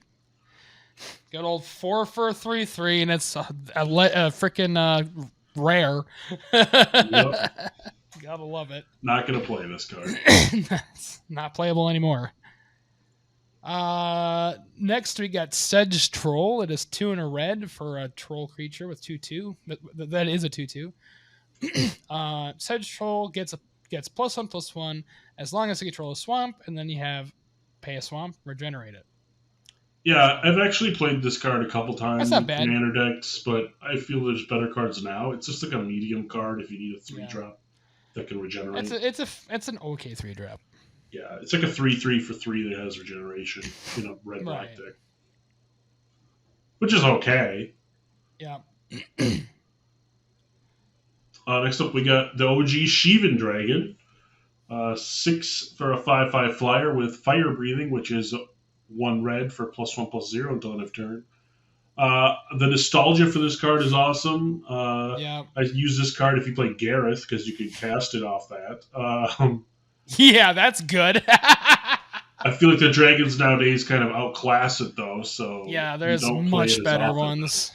Good old 4 for a 3/3, and it's a freaking rare. Yep. Gotta love it. Not gonna play this card. It's not playable anymore. Next we got Sedge Troll. It is 2 in a red for a troll creature with 2/2. That is a 2/2. Sedge Troll gets +1/+1 as long as you control a swamp, and then you have pay a swamp, regenerate it. Yeah, I've actually played this card a couple times in commander decks, but I feel there's better cards now. It's just like a medium card if you need a 3-drop that can regenerate. It's an okay 3-drop. Yeah, it's like a 3/3 for 3 that has regeneration in a red-black deck. Which is okay. Yeah. Next up, we got the OG Shivan Dragon. 6 for a 5/5 flyer with Fire Breathing, which is 1 red for +1/+0 until end of turn. The nostalgia for this card is awesome. I use this card if you play Gareth because you can cast it off that. Yeah, that's good. I feel like the dragons nowadays kind of outclass it though. So yeah, there's much better ones.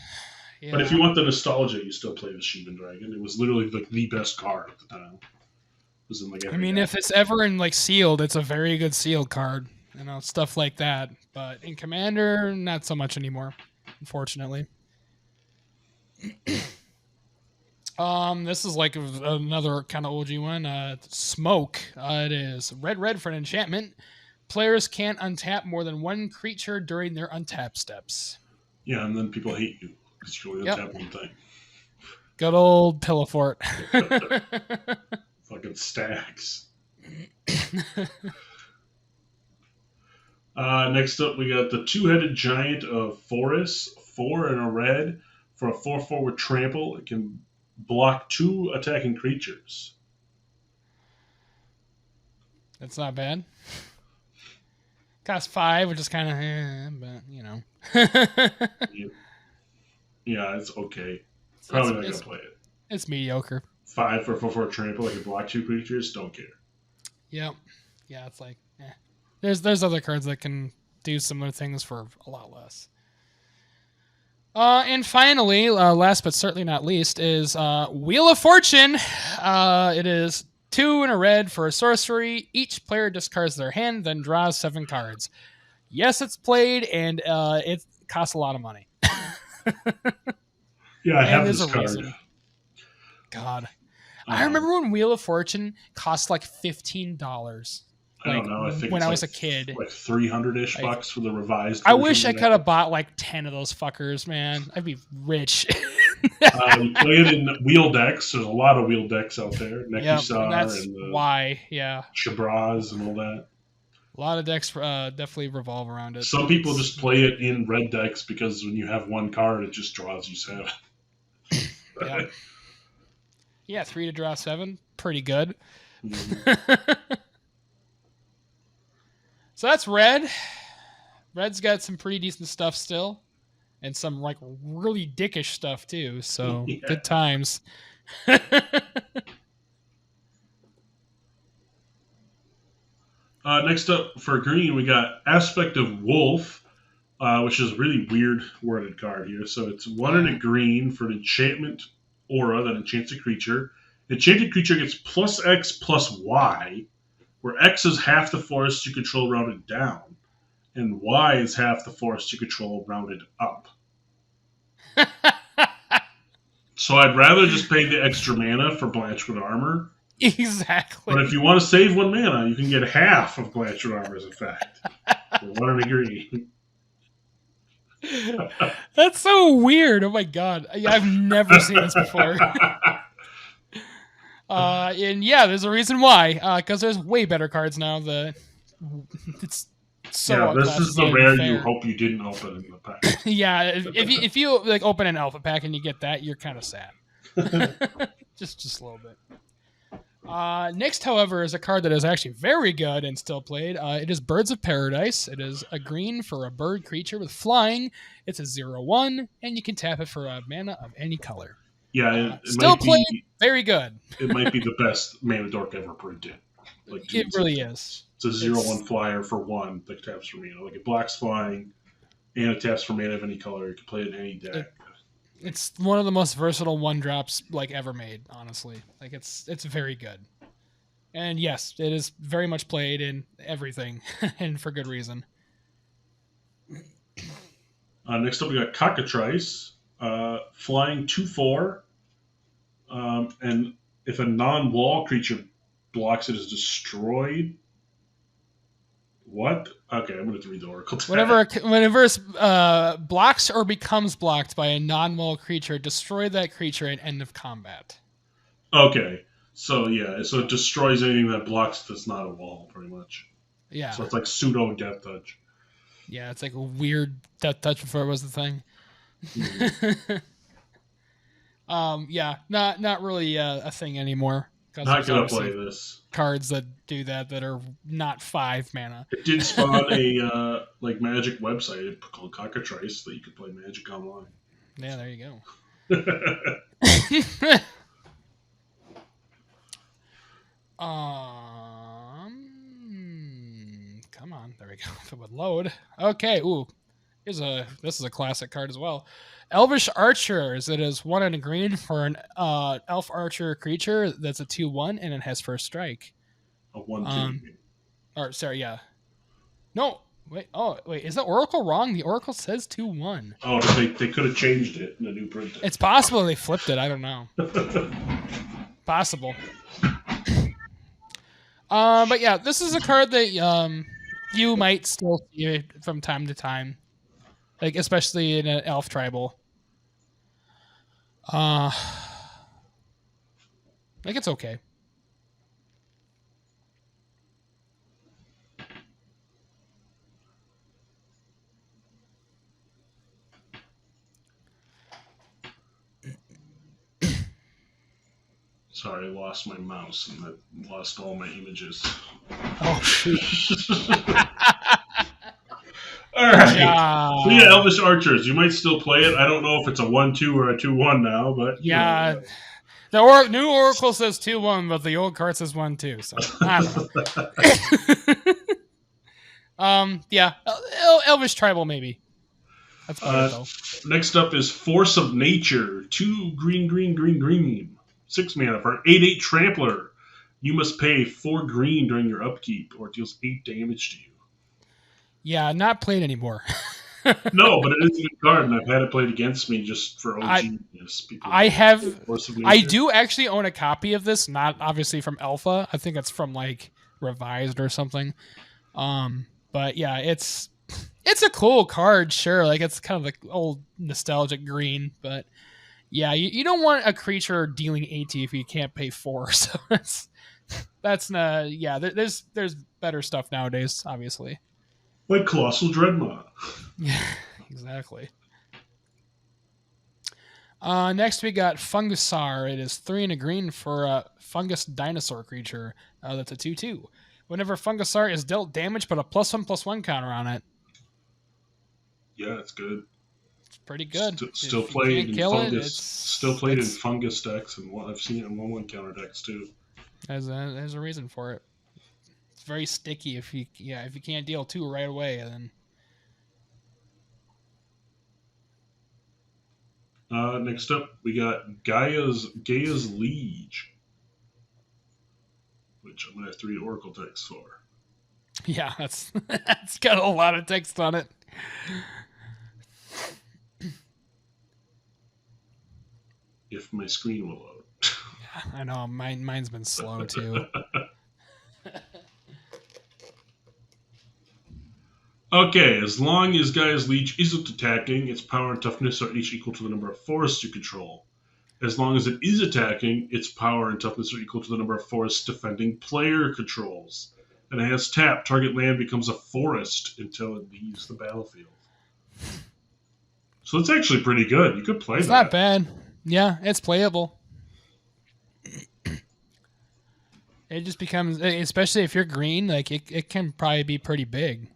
Yeah. But if you want the nostalgia, you still play the Shivan Dragon. It was literally like the best card at the time. It was in, like, I mean, if it's ever in like sealed, it's a very good sealed card. You know, stuff like that. But in Commander, not so much anymore, unfortunately. This is like another kind of OG one. Smoke. It is red for an enchantment. Players can't untap more than 1 creature during their untap steps. Yeah, and then people hate you because you only untap one thing. Good old Pillow Fort. Fucking stacks. Next up, we got the 2-headed giant of Forest. 4 in a red for a 4/4 with trample. It can block 2 attacking creatures. That's not bad. Cost 5, which is kind of, but Yeah, it's okay. Probably not gonna play it. It's mediocre. 5 for 4/4 trample, like a block 2 creatures. Don't care. Yep. Yeah, it's like, There's other cards that can do similar things for a lot less. And finally, last but certainly not least, is Wheel of Fortune. It is 2 and a red for a sorcery. Each player discards their hand, then draws 7 cards. Yes, it's played, and it costs a lot of money. Yeah, I have this card. Reason. God. I remember when Wheel of Fortune cost like $15. I don't know. I think when I was a kid, like 300-ish bucks for the revised. I wish I could have bought like 10 of those fuckers, man. I'd be rich. You play it in wheel decks. There's a lot of wheel decks out there. Nekusar that's and why, Shabraz and all that. A lot of decks definitely revolve around it. Some people just play it in red decks because when you have one card, it just draws you 7. Yeah, 3 to draw 7. Pretty good. Mm-hmm. So that's red. Red's got some pretty decent stuff still. And some like really dickish stuff too. So good times. Next up for green, we got Aspect of Wolf, which is a really weird worded card here. So it's 1 and a green for an enchantment aura that enchants a creature. Enchanted creature gets +X+Y, where X is half the forest you control rounded down, and Y is half the forest you control rounded up. So I'd rather just pay the extra mana for Blanchwood Armor. Exactly. But if you want to save 1 mana, you can get half of Blanchwood Armor's effect. For 1 and a green. That's so weird. Oh my god. I've never seen this before. And there's a reason why. Because there's way better cards now. It's so this is the rare you hope you didn't open in the pack. if you like open an alpha pack and you get that, you're kind of sad. just a little bit. Next, however, is a card that is actually very good and still played. It is Birds of Paradise. It is a green for a bird creature with flying. It's a 0/1, and you can tap it for a mana of any color. Yeah, it still played. Very good. It might be the best mana dork ever printed. Like it really is. It's a 0/1 flyer for 1 that taps for mana. Like it blocks flying, and it taps for mana of any color. You can play it in any deck. It's one of the most versatile 1-drops like ever made, honestly. Like it's very good. And yes, it is very much played in everything, and for good reason. Next up, we got Cockatrice, flying 2/4, and if a non-wall creature blocks, it is destroyed. What? Okay, I'm going to read the Oracle tag. Whenever it blocks or becomes blocked by a non-wall creature, destroy that creature at end of combat. Okay, so it destroys anything that blocks that's not a wall, pretty much. Yeah. So it's like pseudo Death Touch. Yeah, it's like a weird Death Touch before it was the thing. Mm-hmm. Not really a thing anymore. Not gonna play this. Cards that do that are not 5 mana. It did spawn a Magic website called Cockatrice that you could play Magic online. Yeah, there you go. Come on, there we go. If it would load. Okay, this is a classic card as well. Elvish Archers. It is 1 and a green for an elf archer creature that's a 2/1 and it has first strike. A 1/2. Or sorry, yeah. No, wait. Oh, wait. Is the Oracle wrong? The Oracle says 2/1. Oh, they could have changed it in the new print. It's possible they flipped it. I don't know. Possible. But yeah, this is a card that you might still see it from time to time. Like, especially in an elf tribal. Like, it's okay. Sorry, I lost my mouse and I lost all my images. Oh, shoot. All Good right. So yeah, job. Elvish Archers. You might still play it. I don't know if it's a 1-2 or a 2-1 now, but you know. Yeah. The new Oracle says 2-1, but the old card says 1-2. So I don't know. Yeah, Elvish Tribal maybe. That's about it uh, though. Next up is Force of Nature. 2 green, green, green, green. 6 mana for an 8/8 Trampler. You must pay 4 green during your upkeep, or it deals 8 damage to you. Yeah, not played anymore. No, but it is a good card, and I've had it played against me just for I OGness. People I have Force of I Nature. do actually own a copy of this, not obviously from Alpha. I think it's from like Revised or something. But yeah, it's a cool card, sure. Like it's kind of like old nostalgic green, but yeah, you don't want a creature dealing 80 if you can't pay 4. So that's not. Yeah, there's better stuff nowadays, obviously. Like Colossal Dreadnought. Yeah, exactly. Next we got Fungusar. It is 3 and a green for a fungus dinosaur creature. That's a 2/2. Whenever Fungusar is dealt damage, put a +1/+1 counter on it. Yeah, it's good. It's pretty good. Still If you played can't in kill fungus. it, Still played in fungus decks, and I've seen it in 1/1 counter decks too. There's a reason for it. It's very sticky if you can't deal 2 right away, then. Next up, we got Gaia's Liege, which I'm gonna have to read Oracle text for. Yeah, that's got a lot of text on it. If my screen will load. I know mine's been slow too. Okay, as long as Gaia's Leech isn't attacking, its power and toughness are each equal to the number of forests you control. As long as it is attacking, its power and toughness are equal to the number of forests defending player controls. And it has tap. Target land becomes a forest until it leaves the battlefield. So it's actually pretty good. You could play It's that. not bad. Yeah, it's playable. It just becomes, especially if you're green, like it can probably be pretty big.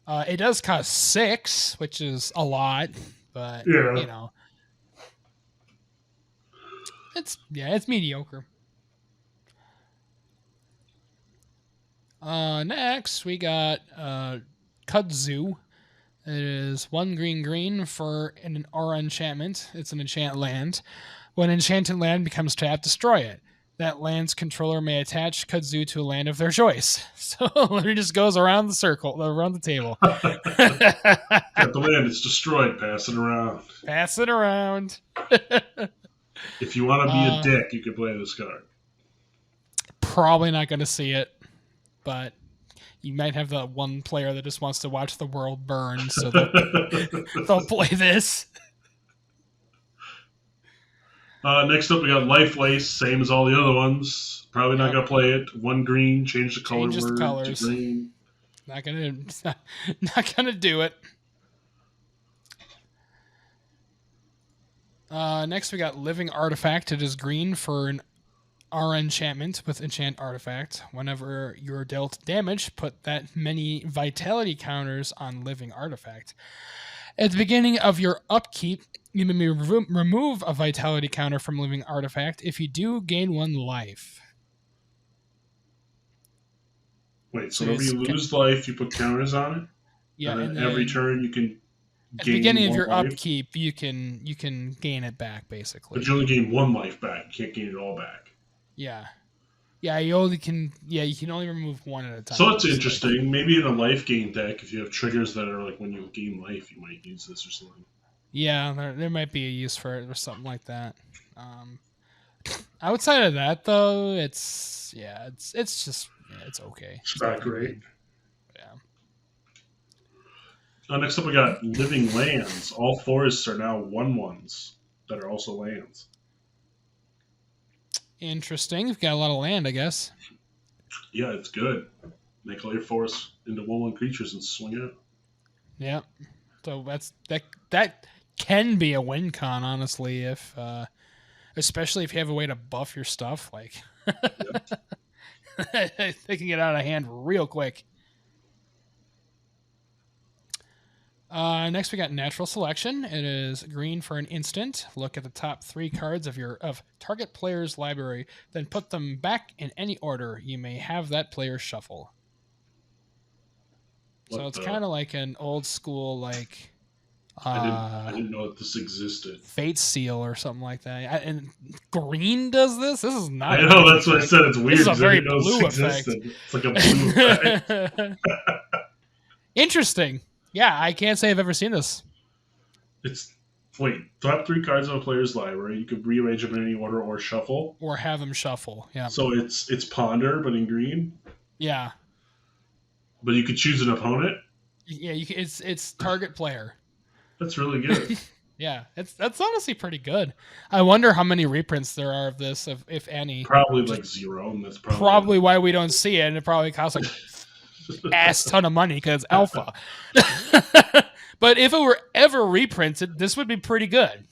It does cost 6, which is a lot, but Yeah. you know, it's mediocre. Next we got Kudzu. It is 1 green green for an aura enchantment. It's an enchant land. When enchanted land becomes tapped, destroy it. That land's controller may attach kudzu to a land of their choice. So it just goes around the circle, around the table. Got the land, it's destroyed. Pass it around. Pass it around. If you want to be a dick, you can play this card. Probably not going to see it, but you might have that one player that just wants to watch the world burn, so they'll play this. Next up, we got Life Lace, same as all the other ones. Probably not gonna play it. 1 green, change the color Changes the word colors. to green. Not gonna do it. Next, we got Living Artifact. It is green for an aura enchantment with enchant artifact. Whenever you're dealt damage, put that many vitality counters on Living Artifact. At the beginning of your upkeep, you may remove a vitality counter from Living Artifact. If you do, gain 1 life. Wait, so whenever you lose life, you put counters on it? Yeah, and then every turn you can at gain the beginning of 1 your life? upkeep, you can gain it back, basically. But you only gain 1 life back. You can't gain it all back. Yeah. Yeah, you can only remove 1 at a time. So that's interesting. Maybe in a life gain deck, if you have triggers that are like when you gain life, you might use this or something. Yeah, there might be a use for it or something like that. Outside of that, though, it's okay. It's not great. Yeah. Next up, we got Living Lands. All forests are now 1/1s that are also lands. Interesting. You've got a lot of land, I guess. Yeah, it's good. Make all your forests into 1/1 creatures and swing out. Yeah. So that can be a win con, honestly, if especially if you have a way to buff your stuff, like they can get out of hand real quick. Next, we got Natural Selection. It is green for an instant. Look at the top 3 cards of target player's library, then put them back in any order. You may have that player shuffle. So it's kind of like an old school, like I didn't know that this existed. Fate Seal or something like that. And green does this? This is not. I know, that's what I said. It's weird. This is a very blue effect. It's like a blue effect. Interesting. Yeah, I can't say I've ever seen this. Top 3 cards of a player's library. You could rearrange them in any order or shuffle. Or have them shuffle, yeah. So it's Ponder, but in green? Yeah. But you could choose an opponent? Yeah, it's target player. That's really good. Yeah, that's honestly pretty good. I wonder how many reprints there are of this, if any. Probably like 0, and that's probably why we don't see it, and it probably costs like ass ton of money because it's alpha. But if it were ever reprinted, this would be pretty good.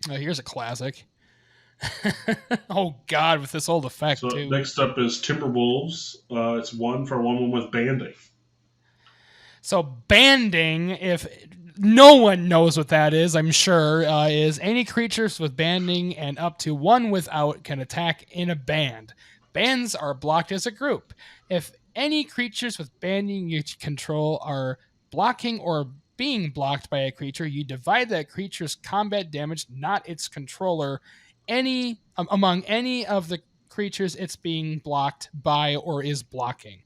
Oh, here's a classic. Oh God, with this old effect too. Next up is Timberwolves. It's 1 for 1/1 with banding. So banding, if no one knows what that is, I'm sure, is any creatures with banding and up to 1 without can attack in a band. Bands are blocked as a group. If any creatures with banding you control are blocking or being blocked by a creature, you divide that creature's combat damage, not its controller, among any of the creatures it's being blocked by or is blocking.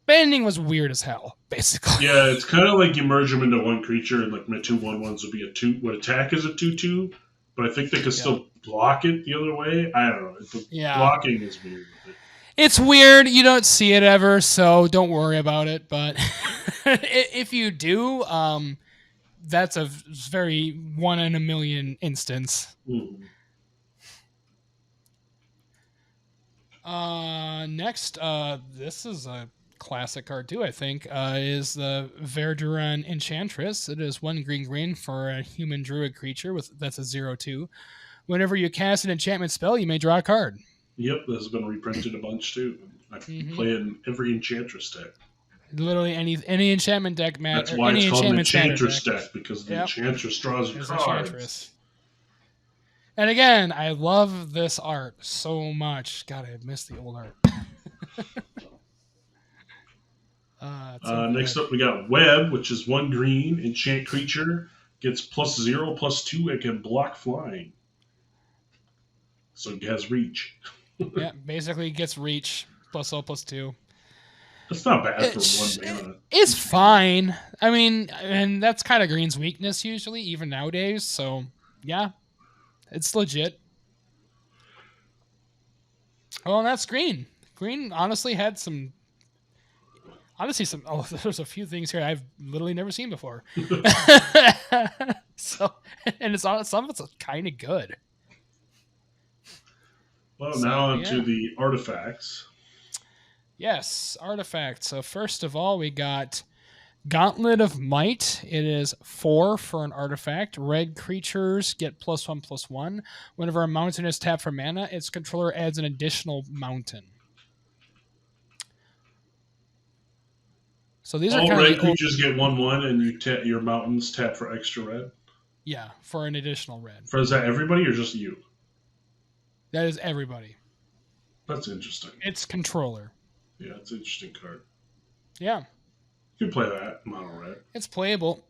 Banding was weird as hell, basically. Yeah, it's kind of like you merge them into one creature, and like my 2/1/1s would be a 2. Would attack as a 2/2, but I think they could still block it the other way. I don't know. Blocking is weird with it. It's weird. You don't see it ever, so don't worry about it. But if you do, that's a very 1 in a million instance. Mm-hmm. Next, this is a classic card too, I think, is the Verduran Enchantress. It is 1 green for a human druid creature that's a 0/2. Whenever you cast an enchantment spell, you may draw a card. Yep, this has been reprinted a bunch too. I play in every Enchantress deck. Literally any enchantment deck, Matt. That's why it's called an Enchantress deck, because the Enchantress draws your cards. Enchantress. And again, I love this art so much. God, I miss the old art. Next up, we got Web, which is 1 green enchant creature, gets +0/+2, and can block flying. So it has reach. Yeah, basically gets reach +0/+2. That's not bad for 1 mana. It's fine. I mean, and that's kind of green's weakness usually, even nowadays. So yeah, it's legit. Oh, and that's green. Green honestly had some. There's a few things here I've literally never seen before. So, and some of it's kind of good. Well, now on to the artifacts. Yes, artifacts. So first of all, we got Gauntlet of Might. It is 4 for an artifact. Red creatures get +1/+1. Whenever a mountain is tapped for mana, its controller adds an additional mountain. So these all are red creatures get 1/1, and your mountains tap for extra red. Yeah, for an additional red. Is that everybody or just you? That is everybody. That's interesting. It's controller. Yeah, it's an interesting card. Yeah. You can play that, mono red. It's playable.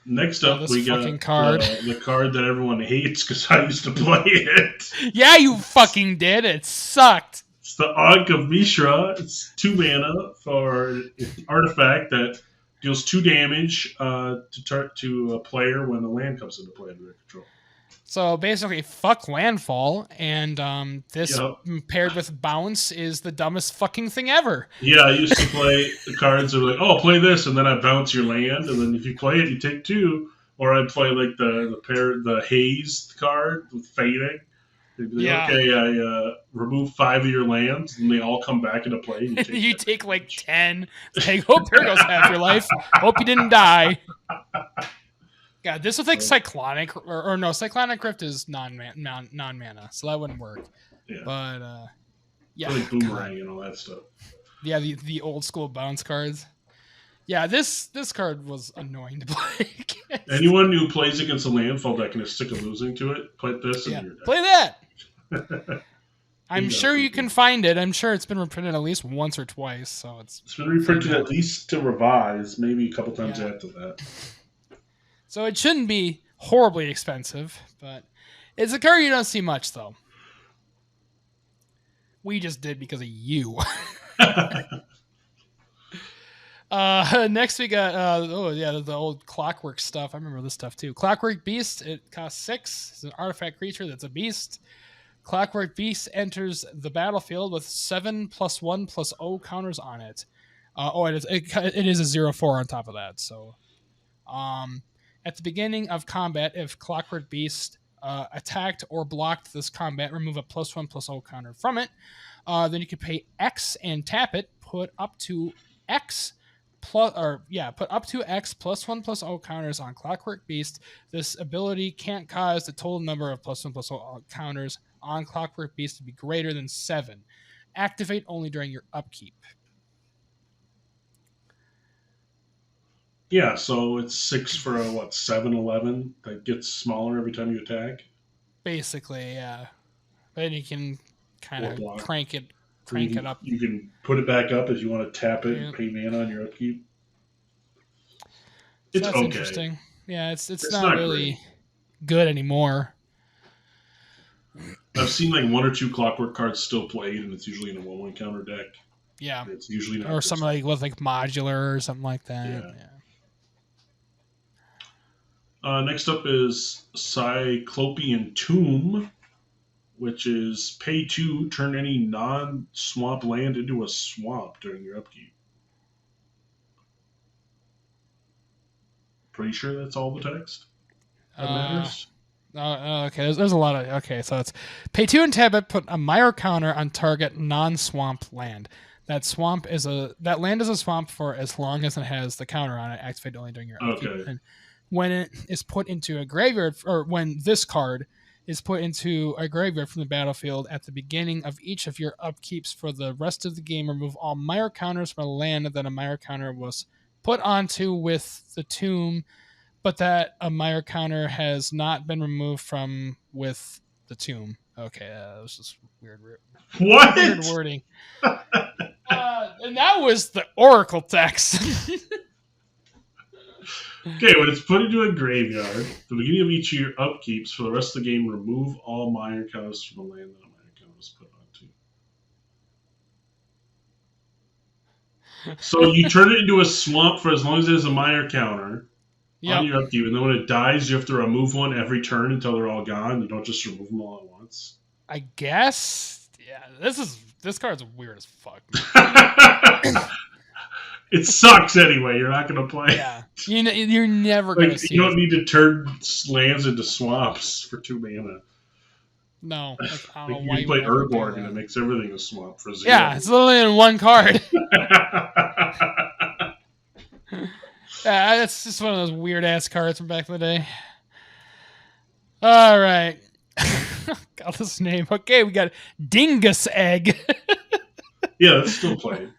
Next up, we got the card that everyone hates because I used to play it. Yeah, you fucking did. It sucked. It's the Ankh of Mishra. It's 2 mana for an artifact that deals 2 damage to a player when the land comes into play under their control. So basically, fuck landfall, and this paired with bounce is the dumbest fucking thing ever. Yeah, I used to play the cards that were like, oh, play this, and then I bounce your land, and then if you play it, you take 2. Or I'd play like the haze card with fading. They'd be like, okay, I remove 5 of your lands, and they all come back into play. And you take like 10. Like, oh, there goes half your life. Hope you didn't die. God, this would think Cyclonic, or no, Cyclonic Rift is non-mana, so that wouldn't work. Yeah. But Yeah, For like boomerang and all that stuff. Yeah, the old school bounce cards. Yeah, this card was annoying to play against. Anyone who plays against a landfall deck and is sick of losing to it, put this in your deck. Play that! I'm sure you can find it. I'm sure it's been reprinted at least once or twice. So it's been reprinted at least to revise, maybe a couple times after that. So it shouldn't be horribly expensive, but it's a card you don't see much, though. We just did because of you. Next we got the old Clockwork stuff. I remember this stuff too. Clockwork Beast. It costs 6. It's an artifact creature that's a beast. Clockwork Beast enters the battlefield with 7+1/+0 counters on it. It is a 0/4 on top of that. So, at the beginning of combat, if Clockwork Beast attacked or blocked this combat, remove a +1/+0 counter from it. Then you can pay X and tap it. Put up to X +1/+0 counters on Clockwork Beast. This ability can't cause the total number of +1/+0 counters on Clockwork Beast to be greater than 7. Activate only during your upkeep. Yeah, so it's 6 for a 7/11 that gets smaller every time you attack. Basically, yeah. But you can kind of crank it up. You can put it back up if you want to tap it and pay mana on your upkeep. It's that's okay. Interesting. Yeah, it's not really good anymore. I've seen like 1 or 2 Clockwork cards still played, and it's usually in a 1/1 counter deck. Yeah, it's usually not. Or something like with like modular or something like that. Yeah. Next up is Cyclopean Tomb, which is pay 2, turn any non-swamp land into a swamp during your upkeep. Pretty sure that's all the text that matters. Okay, there's a lot of... Okay, so it's pay 2 and tap it, put a Mire counter on target non-swamp land. That land is a swamp for as long as it has the counter on it, activate only during your upkeep. Okay. And when it is put into a graveyard, or when this card is put into a graveyard from the battlefield at the beginning of each of your upkeeps for the rest of the game, remove all Mire counters from a land that a Mire counter was put onto with the tomb, but that a Mire counter has not been removed from with the tomb. Okay, that was just weird. What? Weird wording. And that was the Oracle text. Okay, when it's put into a graveyard, at the beginning of each of your upkeeps, for the rest of the game, remove all Mire counters from the land that a Mire counter was put onto. So you turn it into a swamp for as long as it has a Mire counter on your upkeep, and then when it dies, you have to remove one every turn until they're all gone. You don't just remove them all at once. I guess. Yeah, this card's weird as fuck. It sucks anyway. You're not going to play. Yeah, you're never going to see. You don't need to turn lands into swamps for 2 mana. No, I don't know you why can play Urborg and it makes everything a swamp for 0. Yeah, it's literally in 1 card. It's just one of those weird ass cards from back in the day. All right. Got this name. Okay, we got Dingus Egg. Yeah, that's still playing.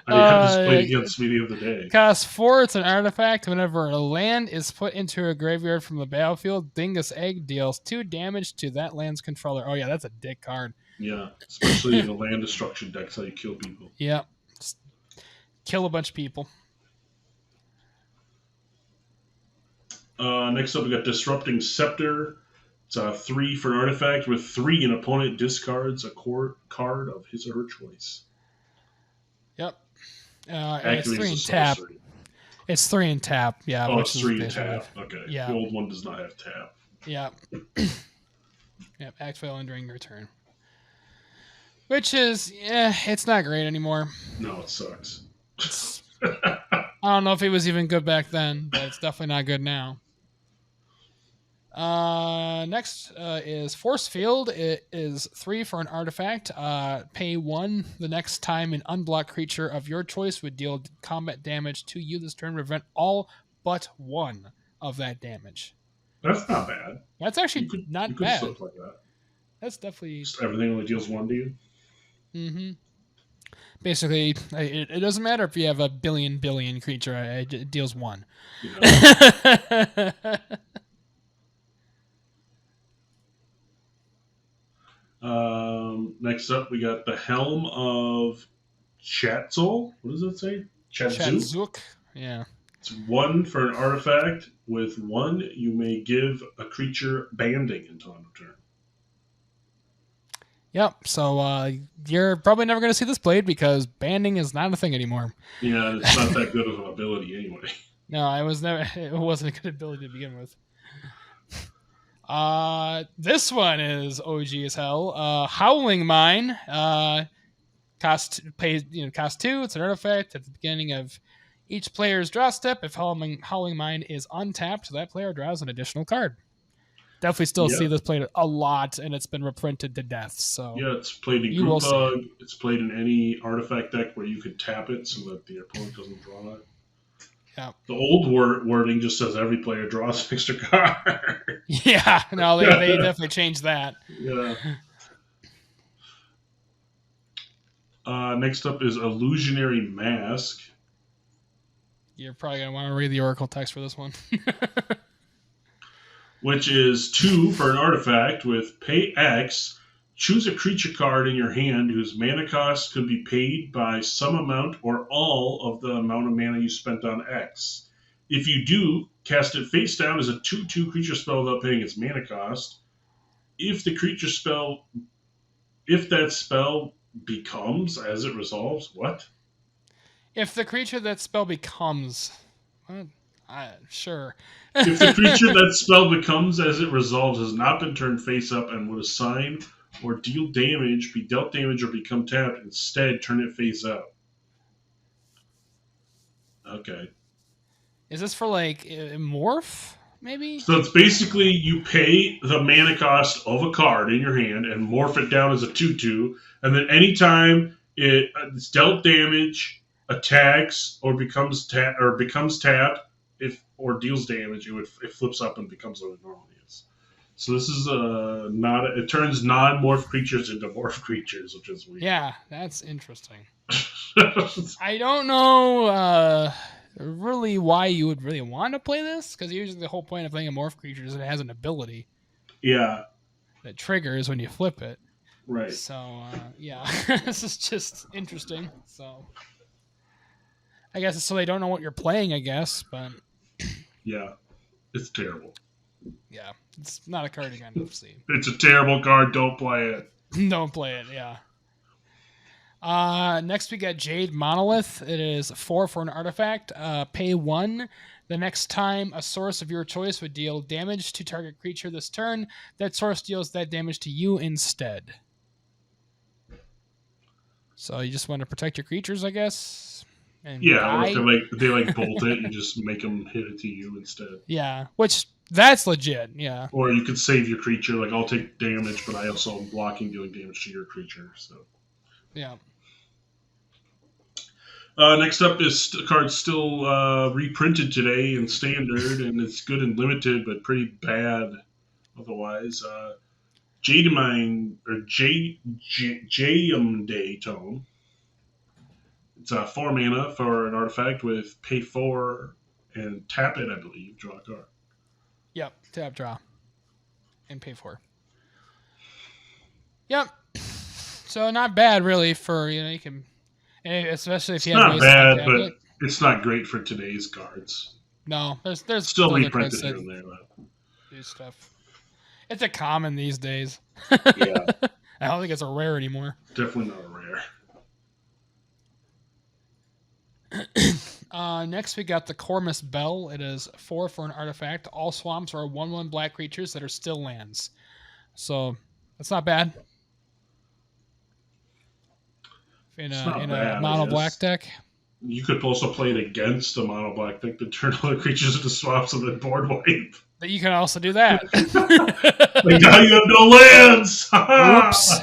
I just played against me the other day. Cost 4, it's an artifact. Whenever a land is put into a graveyard from the battlefield, Dingus Egg deals 2 damage to that land's controller. Oh yeah, that's a dick card. Yeah, especially in the land destruction decks, how you kill people. Yep. Just kill a bunch of people. Next up, we got Disrupting Scepter. It's a 3 for an artifact. With 3, an opponent discards a card of his or her choice. Yep. It's 3 and tap. It's 3 and tap. Yeah. Oh, it's 3 and tap. Okay. Yeah. The old one does not have tap. Yep. Yep. Activate during your turn. Which is, it's not great anymore. No, it sucks. I don't know if it was even good back then, but it's definitely not good now. Next is Force Field. It is 3 for an artifact. Pay 1 the next time an unblocked creature of your choice would deal combat damage to you this turn. Prevent all but 1 of that damage. That's not bad. That's actually not bad. Like that. That's definitely... Just everything only deals 1 to you? Mm-hmm. Basically, it doesn't matter if you have a billion creature. It deals 1. Yeah. Next up, we got the Helm of Chatzel. What does it say? Chatzu? Chatzook. Yeah. It's 1 for an artifact. With 1, you may give a creature banding until end of turn. Yep. So you're probably never going to see this played because banding is not a thing anymore. Yeah, it's not that good of an ability anyway. No, it was never. It wasn't a good ability to begin with. This one is OG as hell. Howling Mine. Cost 2. It's an artifact at the beginning of each player's draw step. If Howling Mine is untapped, that player draws an additional card. Definitely still see this played a lot, and it's been reprinted to death. So yeah, it's played in Group Hug. It's played in any artifact deck where you could tap it so that the opponent doesn't draw it. Yeah. The old wording just says every player draws an extra card. Yeah, no, they definitely changed that. Yeah. Next up is Illusionary Mask. You're probably going to want to read the Oracle text for this one. Which is 2 for an artifact with pay X. Choose a creature card in your hand whose mana cost could be paid by some amount or all of the amount of mana you spent on X. If you do, cast it face down as a 2/2 creature spell without paying its mana cost. If that spell becomes as it resolves, what? If the creature that spell becomes, what? Sure. If the creature that spell becomes as it resolves has not been turned face up and would assign or deal damage, be dealt damage, or become tapped, instead turn it face up. Okay. Is this for like morph? Maybe? So it's basically you pay the mana cost of a card in your hand and morph it down as a 2/2, and then anytime it's dealt damage, attacks, or becomes tapped, or deals damage, it flips up and becomes what it normally is. So this is it turns non-morph creatures into morph creatures, which is weird. Yeah, that's interesting. I don't know really why you would really want to play this, because usually the whole point of playing a morph creature is it has an ability. Yeah. That triggers when you flip it. Right. So yeah, this is just interesting. So I guess it's so they don't know what you're playing, I guess, but yeah, it's terrible. Yeah, it's not a card you're gonna see. It's a terrible card. Don't play it. Don't play it. Yeah. Next we got Jade Monolith. It is 4 for an artifact. Pay 1. The next time a source of your choice would deal damage to target creature this turn, that source deals that damage to you instead. So you just want to protect your creatures, I guess. And or if they bolt it, you just make them hit it to you instead. Yeah, which that's legit. Yeah. Or you could save your creature. Like, I'll take damage, but I also am blocking, doing damage to your creature. So. Yeah. Next up is a card still reprinted today in Standard, and it's good and limited, but pretty bad otherwise. Jademine, or Jayamday Tome. It's 4 mana for an artifact with pay 4 and tap it, I believe. Draw a card. Yep, tap, draw, and pay 4. Yep. So not bad, really, for, you can... Especially if you have ways to tap it. It's not bad, but it's not great for today's cards. No, there's still reprinted here and there. Do stuff. It's a common these days. Yeah. I don't think it's a rare anymore. Definitely not a rare. Next, we got the Cormus Bell. It is 4 for an artifact. All swamps are 1/1 black creatures that are still lands. So that's not bad. In a mono black deck. You could also play it against a mono black deck to turn all the creatures into swamps and then board wipe. But you can also do that. Like, now you have no lands! Oops.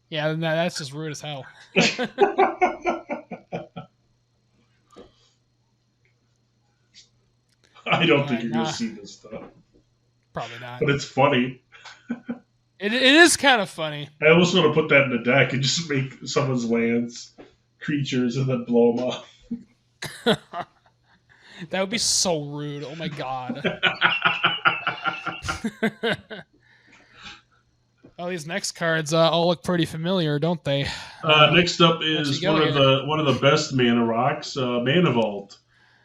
Yeah, that's just rude as hell. I don't think you're going to see this stuff. Probably not. But it's funny. It is kind of funny. I almost want to put that in the deck and just make someone's lands creatures and then blow them up. That would be so rude. Oh my god. Oh, these next cards all look pretty familiar, don't they? Next up What you is got here? one of the best mana rocks, Mana Vault.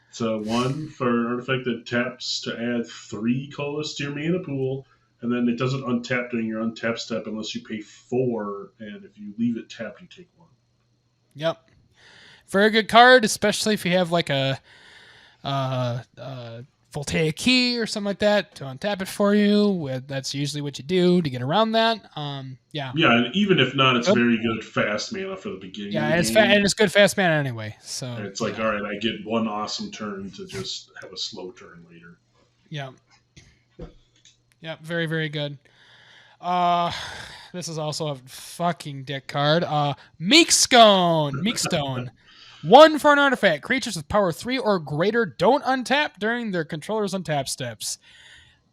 It's a one for an artifact that taps to add 3 colors to your mana pool, and then it doesn't untap during your untap step unless you pay 4, and if you leave it tapped, you take 1. Yep. Very good card, especially if you have like a Voltaic Key or something like that to untap it for you. That's usually what you do to get around that. Yeah. Yeah, and even if not, it's Good. very good fast mana for the beginning Yeah, of the it's game. and it's good fast mana anyway. So And it's like, yeah. all right, I get one awesome turn to just have a slow turn later. Yeah. Yeah, very, very good. This is also a fucking dick card. Meekstone. 1 for an artifact. Creatures with power 3 or greater don't untap during their controller's untap steps.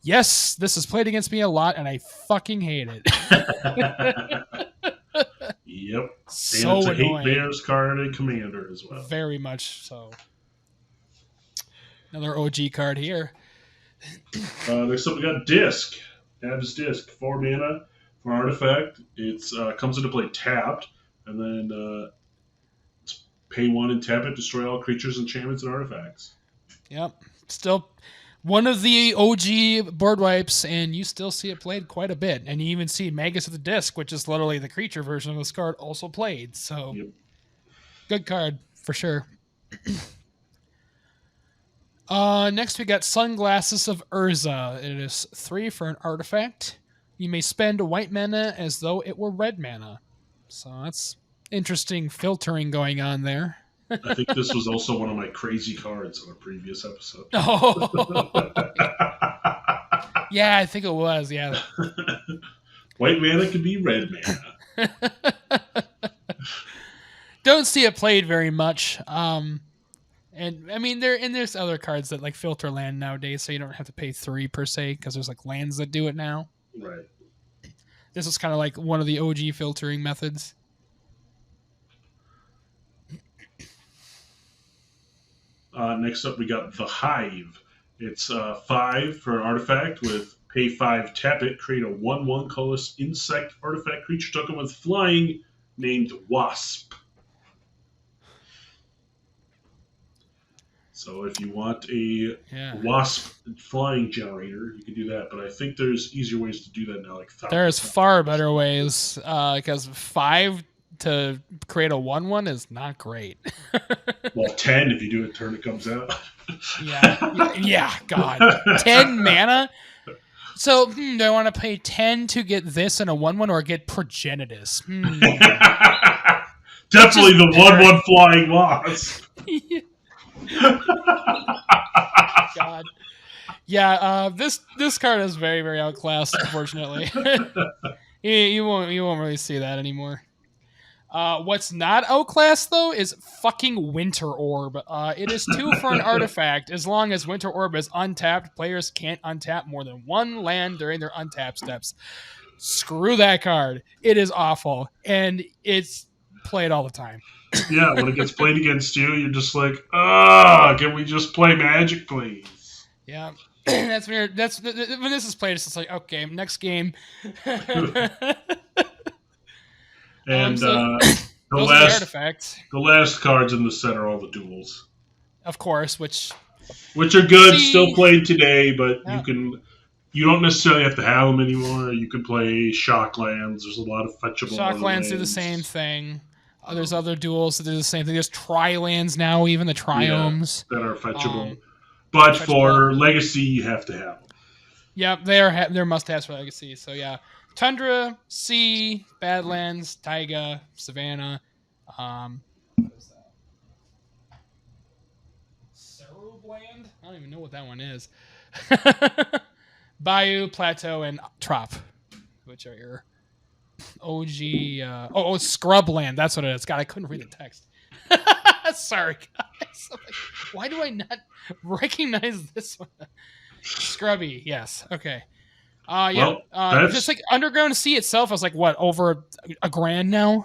Yes, this is played against me a lot, and I fucking hate it. Yep. So and it's a annoying. Hate Bears card and Commander as well. Very much so. Another OG card here. Next up, we got Disc. Ab's Disc. 4 mana for artifact. It comes into play tapped, and then pay 1 and tap it, destroy all creatures, enchantments, and artifacts. Yep. Still one of the OG board wipes, and you still see it played quite a bit. And you even see Magus of the Disc, which is literally the creature version of this card, also played. So, Yep. Good card for sure. Next, we got Sunglasses of Urza. It is 3 for an artifact. You may spend white mana as though it were red mana. So that's interesting filtering going on there. I think this was also one of my crazy cards on a previous episode. Oh, yeah, I think it was. Yeah. White mana could be red mana. Don't see it played very much. And I mean, there's other cards that like filter land nowadays, so you don't have to pay 3 per se because there's like lands that do it now. Right. This is kind of like one of the OG filtering methods. Next up, we got The Hive. It's 5 for an artifact with pay 5, tap it, create a 1/1 colorless insect artifact creature token with flying named Wasp. So if you want a Wasp flying generator, you can do that. But I think there's easier ways to do that now. Like there's far better ways because 5 to create a 1/1 is not great. Well, 10 if you do it turn it comes out. Yeah, God. 10 mana? So, do I want to pay 10 to get this in a 1/1 or get Progenitus? Definitely the 1/1 flying wasp. God. Yeah, this card is very, very outclassed, unfortunately. you won't really see that anymore. What's not outclassed though is fucking Winter Orb. It is 2 for an artifact. As long as Winter Orb is untapped, players can't untap more than 1 land during their untap steps. Screw that card. It is awful, and it's played all the time. Yeah, when it gets played against you, you're just like, can we just play Magic, please? Yeah. That's weird. That's when this is played. It's just like, okay, next game. And the last cards in the set are all the duels, of course, which are good, still played today. But yeah. you don't necessarily have to have them anymore. You can play Shocklands. There's a lot of fetchable. Shocklands do the same thing. There's other duels that do the same thing. There's Tri-lands now, even the Triomes that are fetchable. But for Legacy, you have to have them. Yeah, they're must-haves for Legacy. So yeah. Tundra, Sea, Badlands, Taiga, Savannah. What is that? Sarubland? I don't even know what that one is. Bayou, Plateau, and Trop, which are your OG. Scrubland. That's what it is. God, I couldn't read the text. Sorry, guys. Like, why do I not recognize this one? Scrubby. Yes. Okay. Yeah. Well, that's Just like Underground Sea itself is like what, over $1,000 now?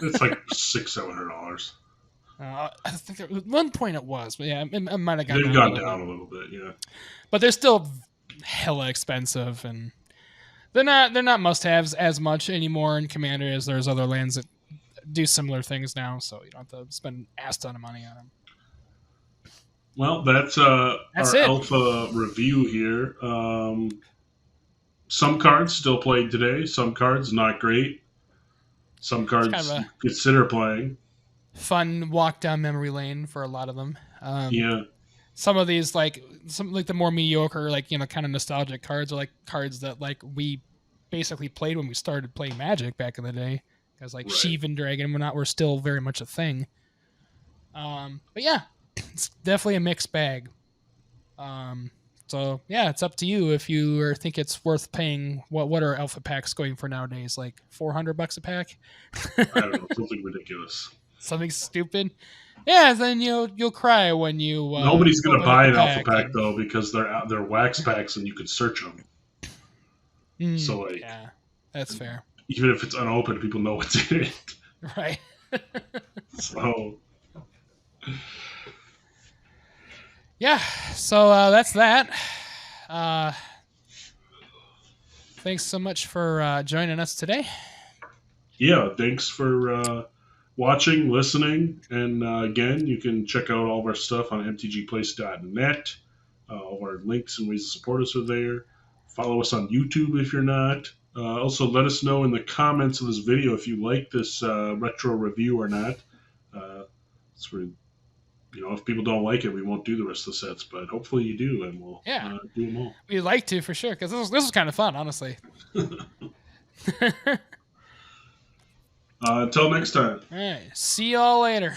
it's like $600-700. I think at one point it was, but yeah, it might have gone They've down gone a little down bit. a little bit, yeah. But they're still hella expensive, and they're not must-haves as much anymore in Commander as there's other lands that do similar things now, so you don't have to spend an ass ton of money on them. Well, that's That's our it. alpha review here. Some cards still played today. Some cards not great. Some It's kind cards of you a consider playing. fun walk down memory lane for a lot of them. Yeah, Some of these, like the more mediocre, like kind of nostalgic cards, are like cards that like we basically played when we started playing Magic back in the day, because like right. Sheev and Dragon and whatnot were still very much a thing. But yeah, it's definitely a mixed bag. So yeah, it's up to you if you think it's worth paying. What are alpha packs going for nowadays? Like $400 a pack? I don't know, something ridiculous. Something stupid. Yeah, then you'll cry when you. Nobody's gonna open buy up an the alpha pack and- though because they're wax packs and you can search them. So like, yeah, that's fair. even if it's unopened, people know what's in it. Right. So Yeah, so that's that. Thanks so much for joining us today. yeah, thanks for watching, listening, and again, you can check out all of our stuff on mtgplace.net. All of our links and ways to support us are there. Follow us on YouTube if you're not. Also, let us know in the comments of this video if you like this retro review or not. If people don't like it, we won't do the rest of the sets, but hopefully you do, and we'll do them all. We'd like to, for sure, because this was kind of fun, honestly. Until next time. All right, see y'all later.